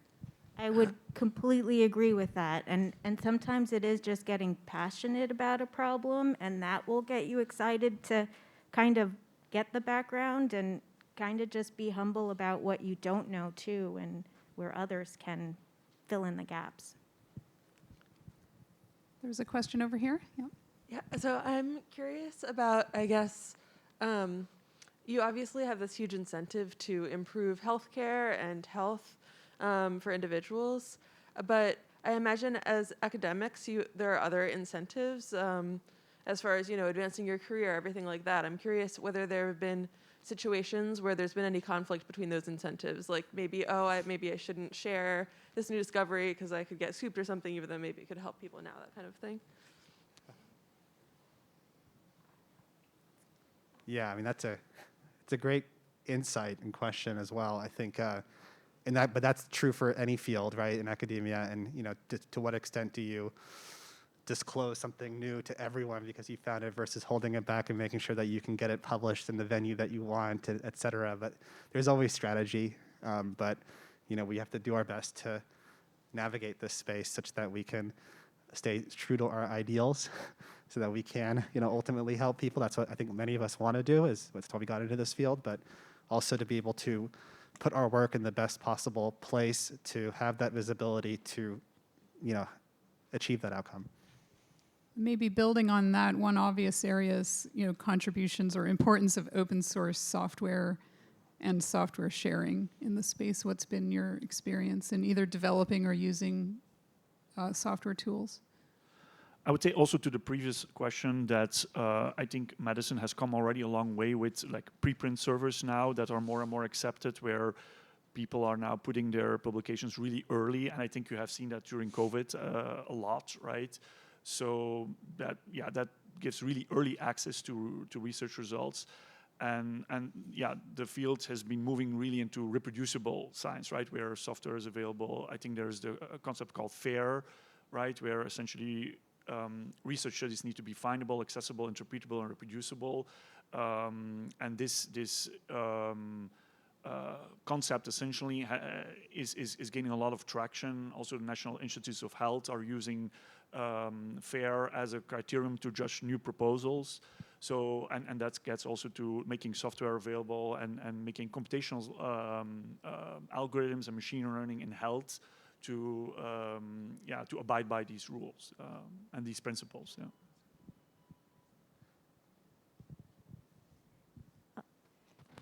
I would completely agree with that. And sometimes it is just getting passionate about a problem, and that will get you excited to kind of get the background and kind of just be humble about what you don't know too, and where others can fill in the gaps. There's a question over here. Yeah. Yeah, so I'm curious about, I guess, you obviously have this huge incentive to improve healthcare and health for individuals, but I imagine as academics, there are other incentives as far as, advancing your career, everything like that. I'm curious whether there have been situations where there's been any conflict between those incentives, like maybe, maybe I shouldn't share this new discovery because I could get scooped or something, even though maybe it could help people now, that kind of thing. Yeah, I mean, it's a great insight and question as well. I think, but that's true for any field, right, in academia. And to what extent do you disclose something new to everyone because you found it versus holding it back and making sure that you can get it published in the venue that you want, et cetera. But there's always strategy. But we have to do our best to navigate this space such that we can stay true to our ideals, so that we can, ultimately help people. That's what I think many of us want to do. That's why we got into this field. But also to be able to put our work in the best possible place to have that visibility to, achieve that outcome. Maybe building on that, one obvious area is, contributions or importance of open source software and software sharing in the space. What's been your experience in either developing or using software tools? I would say also to the previous question that I think medicine has come already a long way with like preprint servers now that are more and more accepted, where people are now putting their publications really early. And I think you have seen that during COVID a lot, right? So that gives really early access to research results. And the field has been moving really into reproducible science, right, where software is available. I think there's a concept called FAIR, right, where essentially research studies need to be findable, accessible, interpretable, and reproducible. And this concept essentially is gaining a lot of traction. Also, the National Institutes of Health are using FAIR as a criterion to judge new proposals. So, and that gets also to making software available and making computational algorithms and machine learning in health to abide by these rules and these principles. Yeah.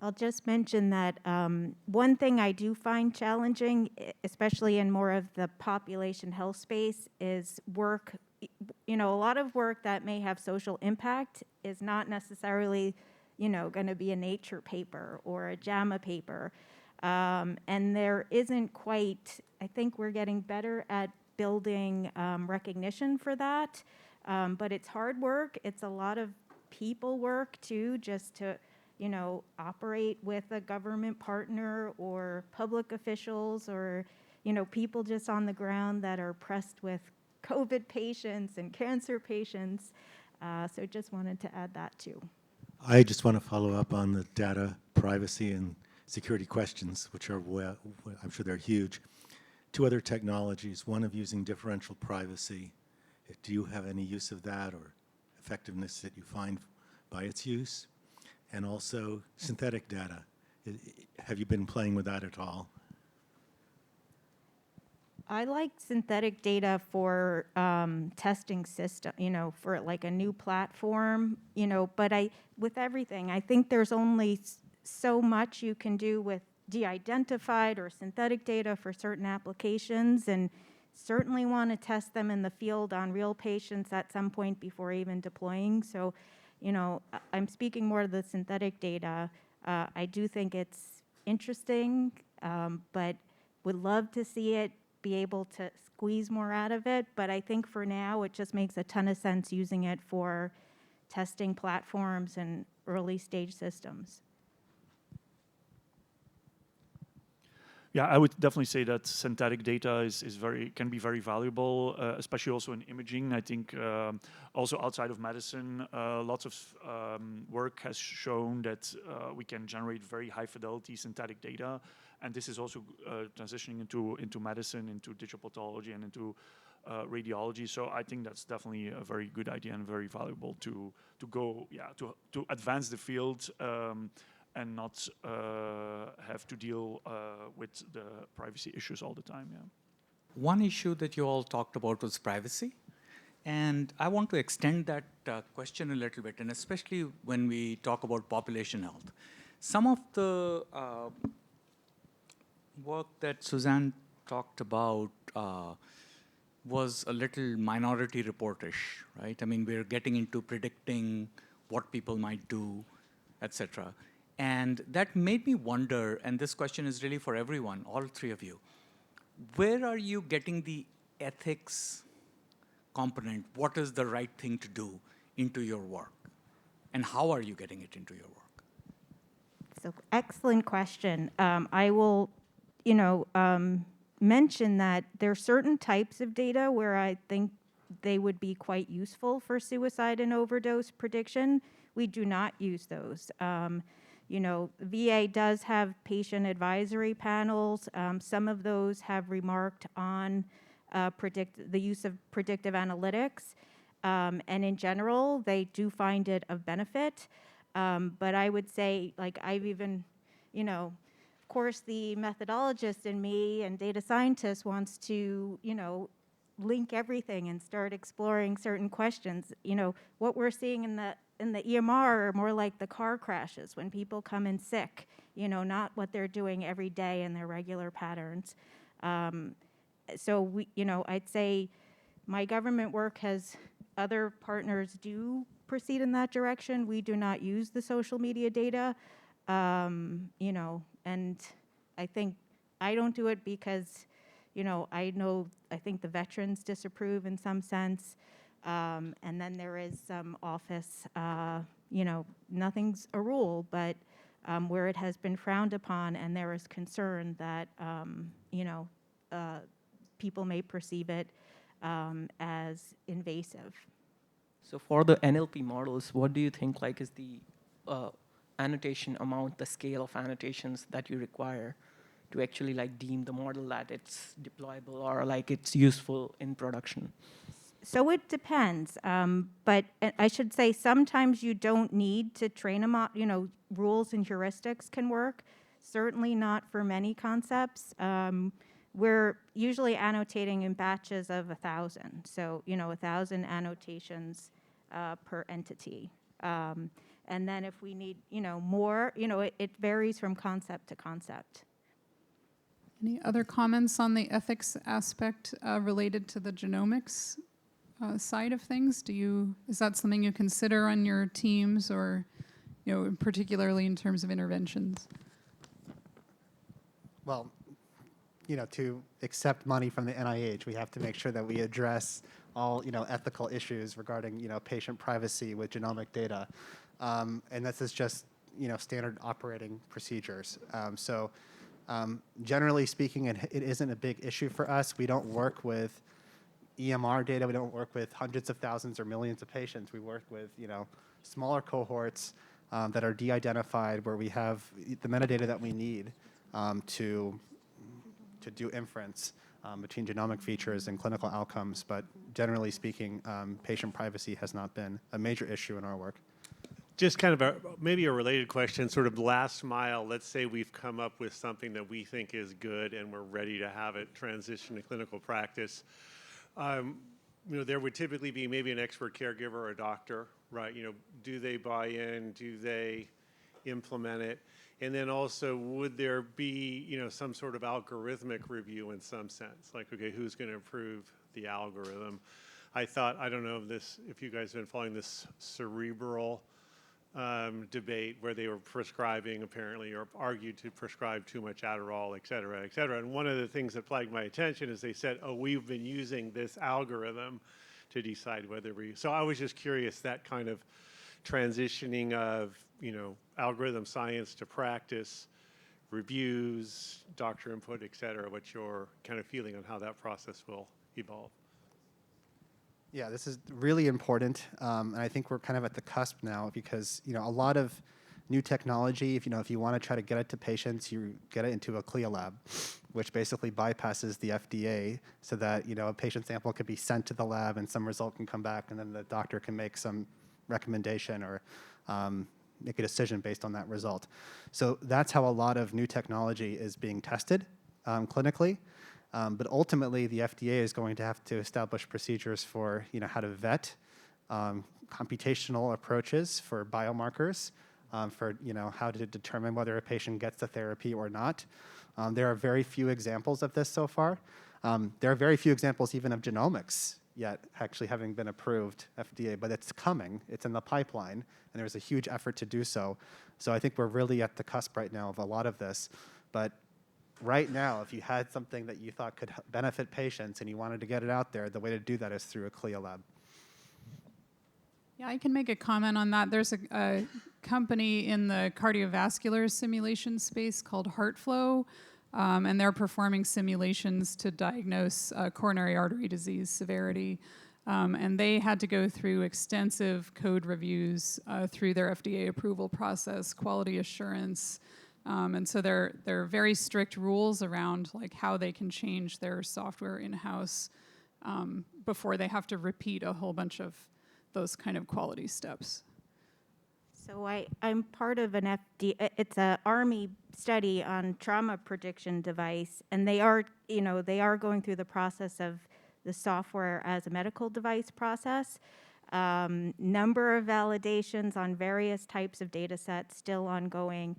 I'll just mention that one thing I do find challenging, especially in more of the population health space, is work. A lot of work that may have social impact is not necessarily, going to be a Nature paper or a JAMA paper. And there isn't quite, I think we're getting better at building recognition for that. But it's hard work. It's a lot of people work too, just to operate with a government partner or public officials or, people just on the ground that are pressed with COVID patients and cancer patients. So just wanted to add that too. I just want to follow up on the data privacy and security questions, which are, I'm sure they're huge. Two other technologies, one of using differential privacy. Do you have any use of that or effectiveness that you find by its use? And also synthetic data. Have you been playing with that at all? I like synthetic data for testing system, for like a new platform, but with everything, I think there's only so much you can do with de-identified or synthetic data for certain applications, and certainly want to test them in the field on real patients at some point before even deploying. So, I'm speaking more to the synthetic data. I do think it's interesting, but would love to see it be able to squeeze more out of it. But I think for now, it just makes a ton of sense using it for testing platforms and early stage systems. Yeah, I would definitely say that synthetic data can be very valuable, especially also in imaging. I think also outside of medicine, lots of work has shown that we can generate very high fidelity synthetic data, and this is also transitioning into medicine, into digital pathology, and into radiology. So I think that's definitely a very good idea and very valuable to advance the field. And not have to deal with the privacy issues all the time. Yeah. One issue that you all talked about was privacy. And I want to extend that question a little bit, and especially when we talk about population health. Some of the work that Suzanne talked about was a little minority report-ish, right? I mean, we're getting into predicting what people might do, et cetera. And that made me wonder, and this question is really for everyone, all three of you, where are you getting the ethics component? What is the right thing to do into your work? And how are you getting it into your work? So excellent question. I will, mention that there are certain types of data where I think they would be quite useful for suicide and overdose prediction. We do not use those. VA does have patient advisory panels. Some of those have remarked on the use of predictive analytics. And in general, they do find it of benefit. But I would say, I've even, of course, the methodologist in me and data scientist wants to, link everything and start exploring certain questions. What we're seeing in the EMR are more like the car crashes when people come in sick, not what they're doing every day in their regular patterns. So I'd say my government work has other partners do proceed in that direction. We do not use the social media data, and I think I don't do it because, I think the veterans disapprove in some sense. And then there is some office, nothing's a rule, but where it has been frowned upon and there is concern that, people may perceive it as invasive. So for the NLP models, what do you think is the annotation amount, the scale of annotations that you require to actually deem the model that it's deployable or it's useful in production? So it depends, but I should say sometimes you don't need to train them on, rules and heuristics can work, certainly not for many concepts. We're usually annotating in batches of 1,000, so 1,000 annotations per entity. And then if we need more, it varies from concept to concept. Any other comments on the ethics aspect related to the genomics side of things? Is that something you consider on your teams, or particularly in terms of interventions? Well, to accept money from the NIH, we have to make sure that we address all ethical issues regarding patient privacy with genomic data, and this is just standard operating procedures. So generally speaking, it isn't a big issue for us. We don't work with EMR data. We don't work with hundreds of thousands or millions of patients. We work with smaller cohorts that are de-identified, where we have the metadata that we need to do inference between genomic features and clinical outcomes. But generally speaking, patient privacy has not been a major issue in our work. Just kind of maybe a related question, sort of last mile. Let's say we've come up with something that we think is good and we're ready to have it transition to clinical practice. There would typically be maybe an expert caregiver or a doctor, right? Do they buy in? Do they implement it? And then also, would there be, some sort of algorithmic review in some sense? Like, okay, who's going to approve the algorithm? I don't know if you guys have been following this cerebral debate where they were prescribing, apparently, or argued to prescribe too much Adderall, et cetera, et cetera. And one of the things that flagged my attention is they said, oh, we've been using this algorithm to decide whether so I was just curious, that kind of transitioning of, algorithm science to practice, reviews, doctor input, et cetera, what's your kind of feeling on how that process will evolve? Yeah, this is really important, and I think we're kind of at the cusp now because a lot of new technology, if you want to try to get it to patients, you get it into a CLIA lab, which basically bypasses the FDA, so that a patient sample could be sent to the lab and some result can come back, and then the doctor can make some recommendation or make a decision based on that result. So that's how a lot of new technology is being tested clinically. But ultimately, the FDA is going to have to establish procedures for how to vet computational approaches for biomarkers, for how to determine whether a patient gets the therapy or not. There are very few examples of this so far. There are very few examples even of genomics yet actually having been approved FDA, but it's coming. It's in the pipeline, and there's a huge effort to do so. So I think we're really at the cusp right now of a lot of this. But right now, if you had something that you thought could benefit patients and you wanted to get it out there, the way to do that is through a CLIA lab. Yeah, I can make a comment on that. There's a company in the cardiovascular simulation space called HeartFlow, and they're performing simulations to diagnose coronary artery disease severity. And they had to go through extensive code reviews through their FDA approval process, quality assurance. And so there are very strict rules around like how they can change their software in-house before they have to repeat a whole bunch of those kind of quality steps. So I'm part of an it's an Army study on trauma prediction device, and they are going through the process of the software as a medical device process. Number of validations on various types of data sets still ongoing.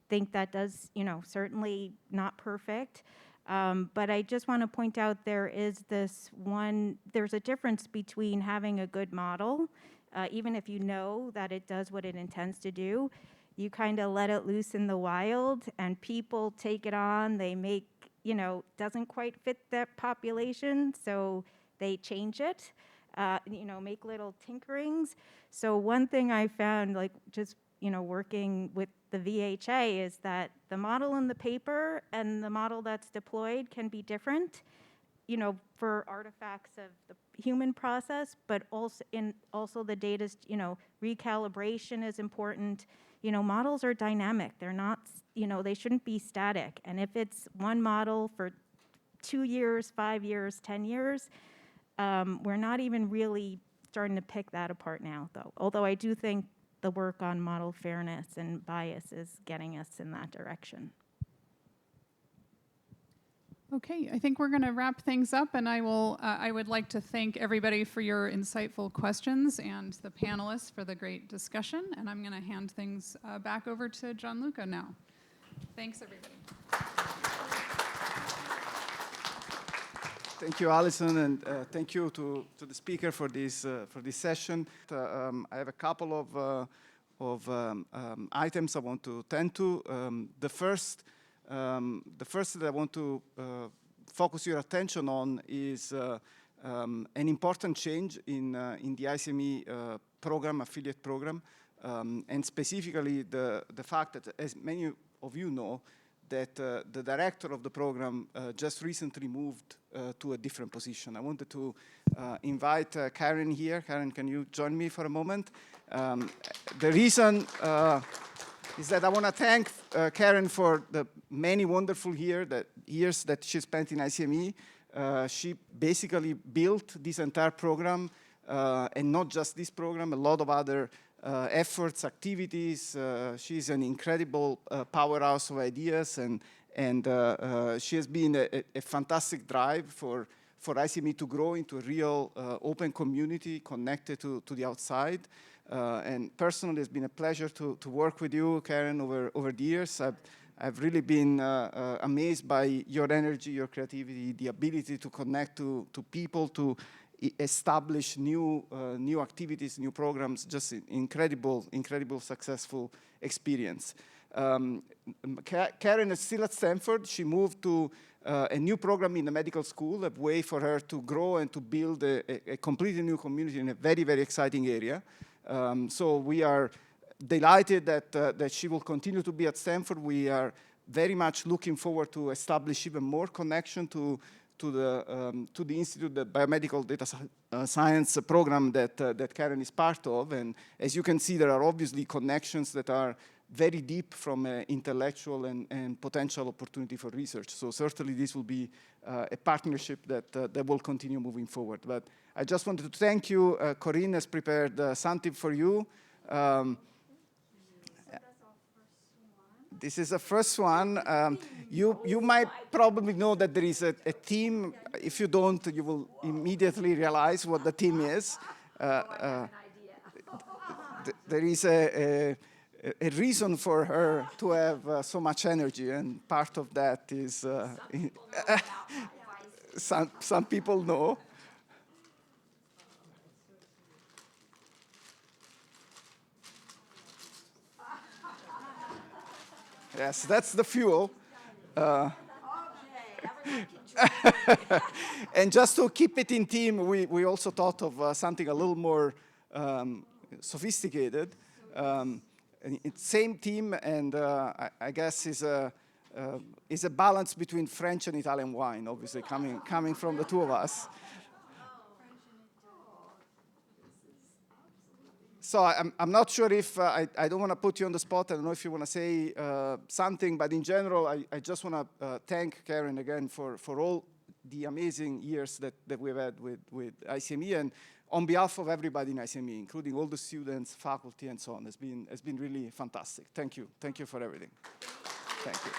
Think that does, certainly not perfect. But I just want to point out there's a difference between having a good model, even if you know that it does what it intends to do. You kind of let it loose in the wild and people take it on. They make, doesn't quite fit their population, so they change it, make little tinkerings. So one thing I found, working with the VHA, is that the model in the paper and the model that's deployed can be different, for artifacts of the human process, but also the data's, recalibration is important. Models are dynamic. They're not, they shouldn't be static. And if it's one model for 2 years, 5 years, 10 years, we're not even really starting to pick that apart now, though. Although I do think the work on model fairness and bias is getting us in that direction. Okay, I think we're going to wrap things up, and I would like to thank everybody for your insightful questions and the panelists for the great discussion. And I'm going to hand things back over to Gianluca now. Thanks, everybody. Thank you, Alison, and thank you to the speaker for this session. I have a couple of items I want to tend to. The first that I want to focus your attention on is an important change in the ICME program, affiliate program, and specifically the fact that, as many of you know, that the director of the program just recently moved to a different position. I wanted to invite Karen here. Karen, can you join me for a moment? The reason is that I want to thank Karen for the many wonderful years that she spent in ICME. She basically built this entire program, and not just this program, a lot of other efforts, activities. She's an incredible powerhouse of ideas, and she has been a fantastic drive for ICME to grow into a real open community connected to the outside. And personally, it's been a pleasure to work with you, Karen, over the years. I've really been amazed by your energy, your creativity, the ability to connect to people, to establish new activities, new programs, just incredible successful experience. Karen is still at Stanford. She moved to a new program in the medical school, a way for her to grow and to build a completely new community in a very, very exciting area. So we are delighted that she will continue to be at Stanford. We are very much looking forward to establish even more connection to the Institute, the Biomedical Data Science program that Karen is part of. And as you can see, there are obviously connections that are very deep from intellectual and potential opportunity for research. So certainly this will be a partnership that will continue moving forward. But I just wanted to thank you. Corinne has prepared something for you. This is the first one. You might probably know that there is a theme. If you don't, you will immediately realize what the theme is. There is a reason for her to have so much energy, and part of that is some people know. Yes, that's the fuel. And just to keep it in theme, we also thought of something a little more sophisticated. It's same theme, and I guess is a balance between French and Italian wine, obviously coming from the two of us. So I'm not sure if, I don't want to put you on the spot. I don't know if you want to say something, but in general, I just want to thank Karen again for all the amazing years that we've had with ICME, and on behalf of everybody in ICME, including all the students, faculty, and so on. It's been really fantastic. Thank you. Thank you for everything. Thank you.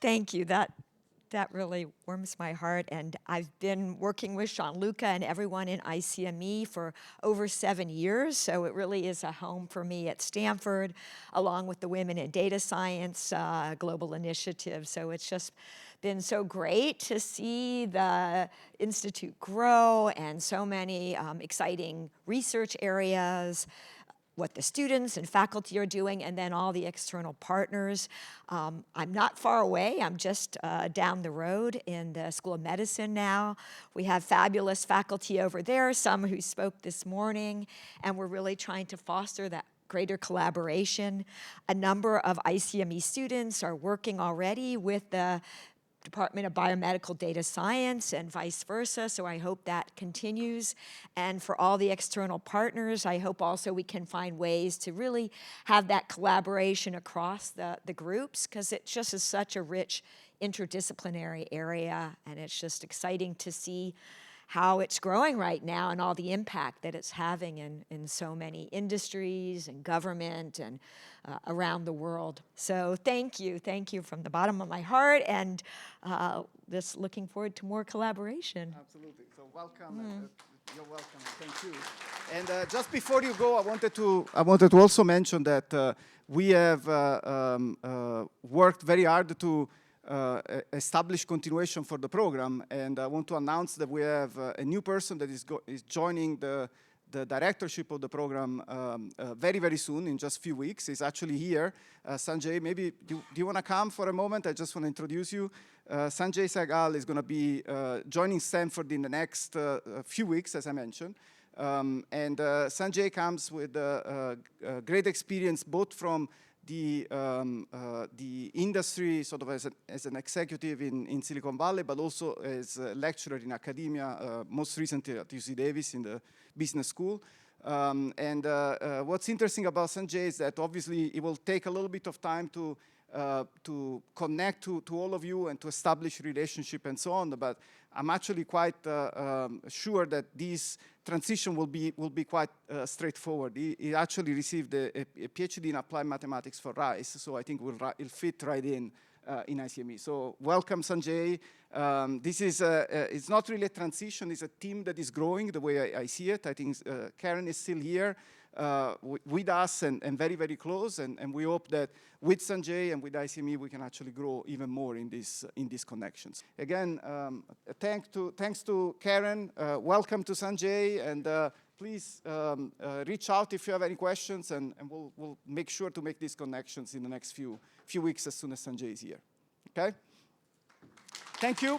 Thank you. That really warms my heart, and I've been working with Gianluca and everyone in ICME for over 7 years, so it really is a home for me at Stanford, along with the Women in Data Science Global Initiative. So it's just been so great to see the Institute grow and so many exciting research areas, what the students and faculty are doing, and then all the external partners. I'm not far away. I'm just down the road in the School of Medicine now. We have fabulous faculty over there, some who spoke this morning, and we're really trying to foster that greater collaboration. A number of ICME students are working already with the Department of Biomedical Data Science and vice versa, so I hope that continues. And for all the external partners, I hope also we can find ways to really have that collaboration across the groups, because it just is such a rich interdisciplinary area, and it's just exciting to see how it's growing right now and all the impact that it's having in so many industries and government and around the world. So thank you from the bottom of my heart, and just looking forward to more collaboration. Absolutely. So welcome. You're welcome. Thank you. And just before you go, I wanted to also mention that we have worked very hard to establish continuation for the program, and I want to announce that we have a new person that is joining the directorship of the program very, very soon, in just a few weeks. He's actually here. Sanjay, maybe do you want to come for a moment? I just want to introduce you. Sanjay Sahgal is going to be joining Stanford in the next few weeks, as I mentioned. And Sanjay comes with great experience both from the industry, sort of as an executive in Silicon Valley, but also as a lecturer in academia, most recently at UC Davis in the business school. And what's interesting about Sanjay is that obviously it will take a little bit of time to to connect to all of you and to establish relationship and so on. But I'm actually quite sure that this transition will be quite straightforward. He actually received a PhD in applied mathematics for Rice, so I think it'll fit right in ICME. So welcome, Sanjay. This is it's not really a transition, it's a team that is growing the way I see it. I think Karen is still here with us and very, very close, and we hope that with Sanjay and with ICME we can actually grow even more in these connections. Again, thanks to Karen, welcome to Sanjay, and please reach out if you have any questions, and we'll make sure to make these connections in the next few weeks as soon as Sanjay is here. Okay? Thank you.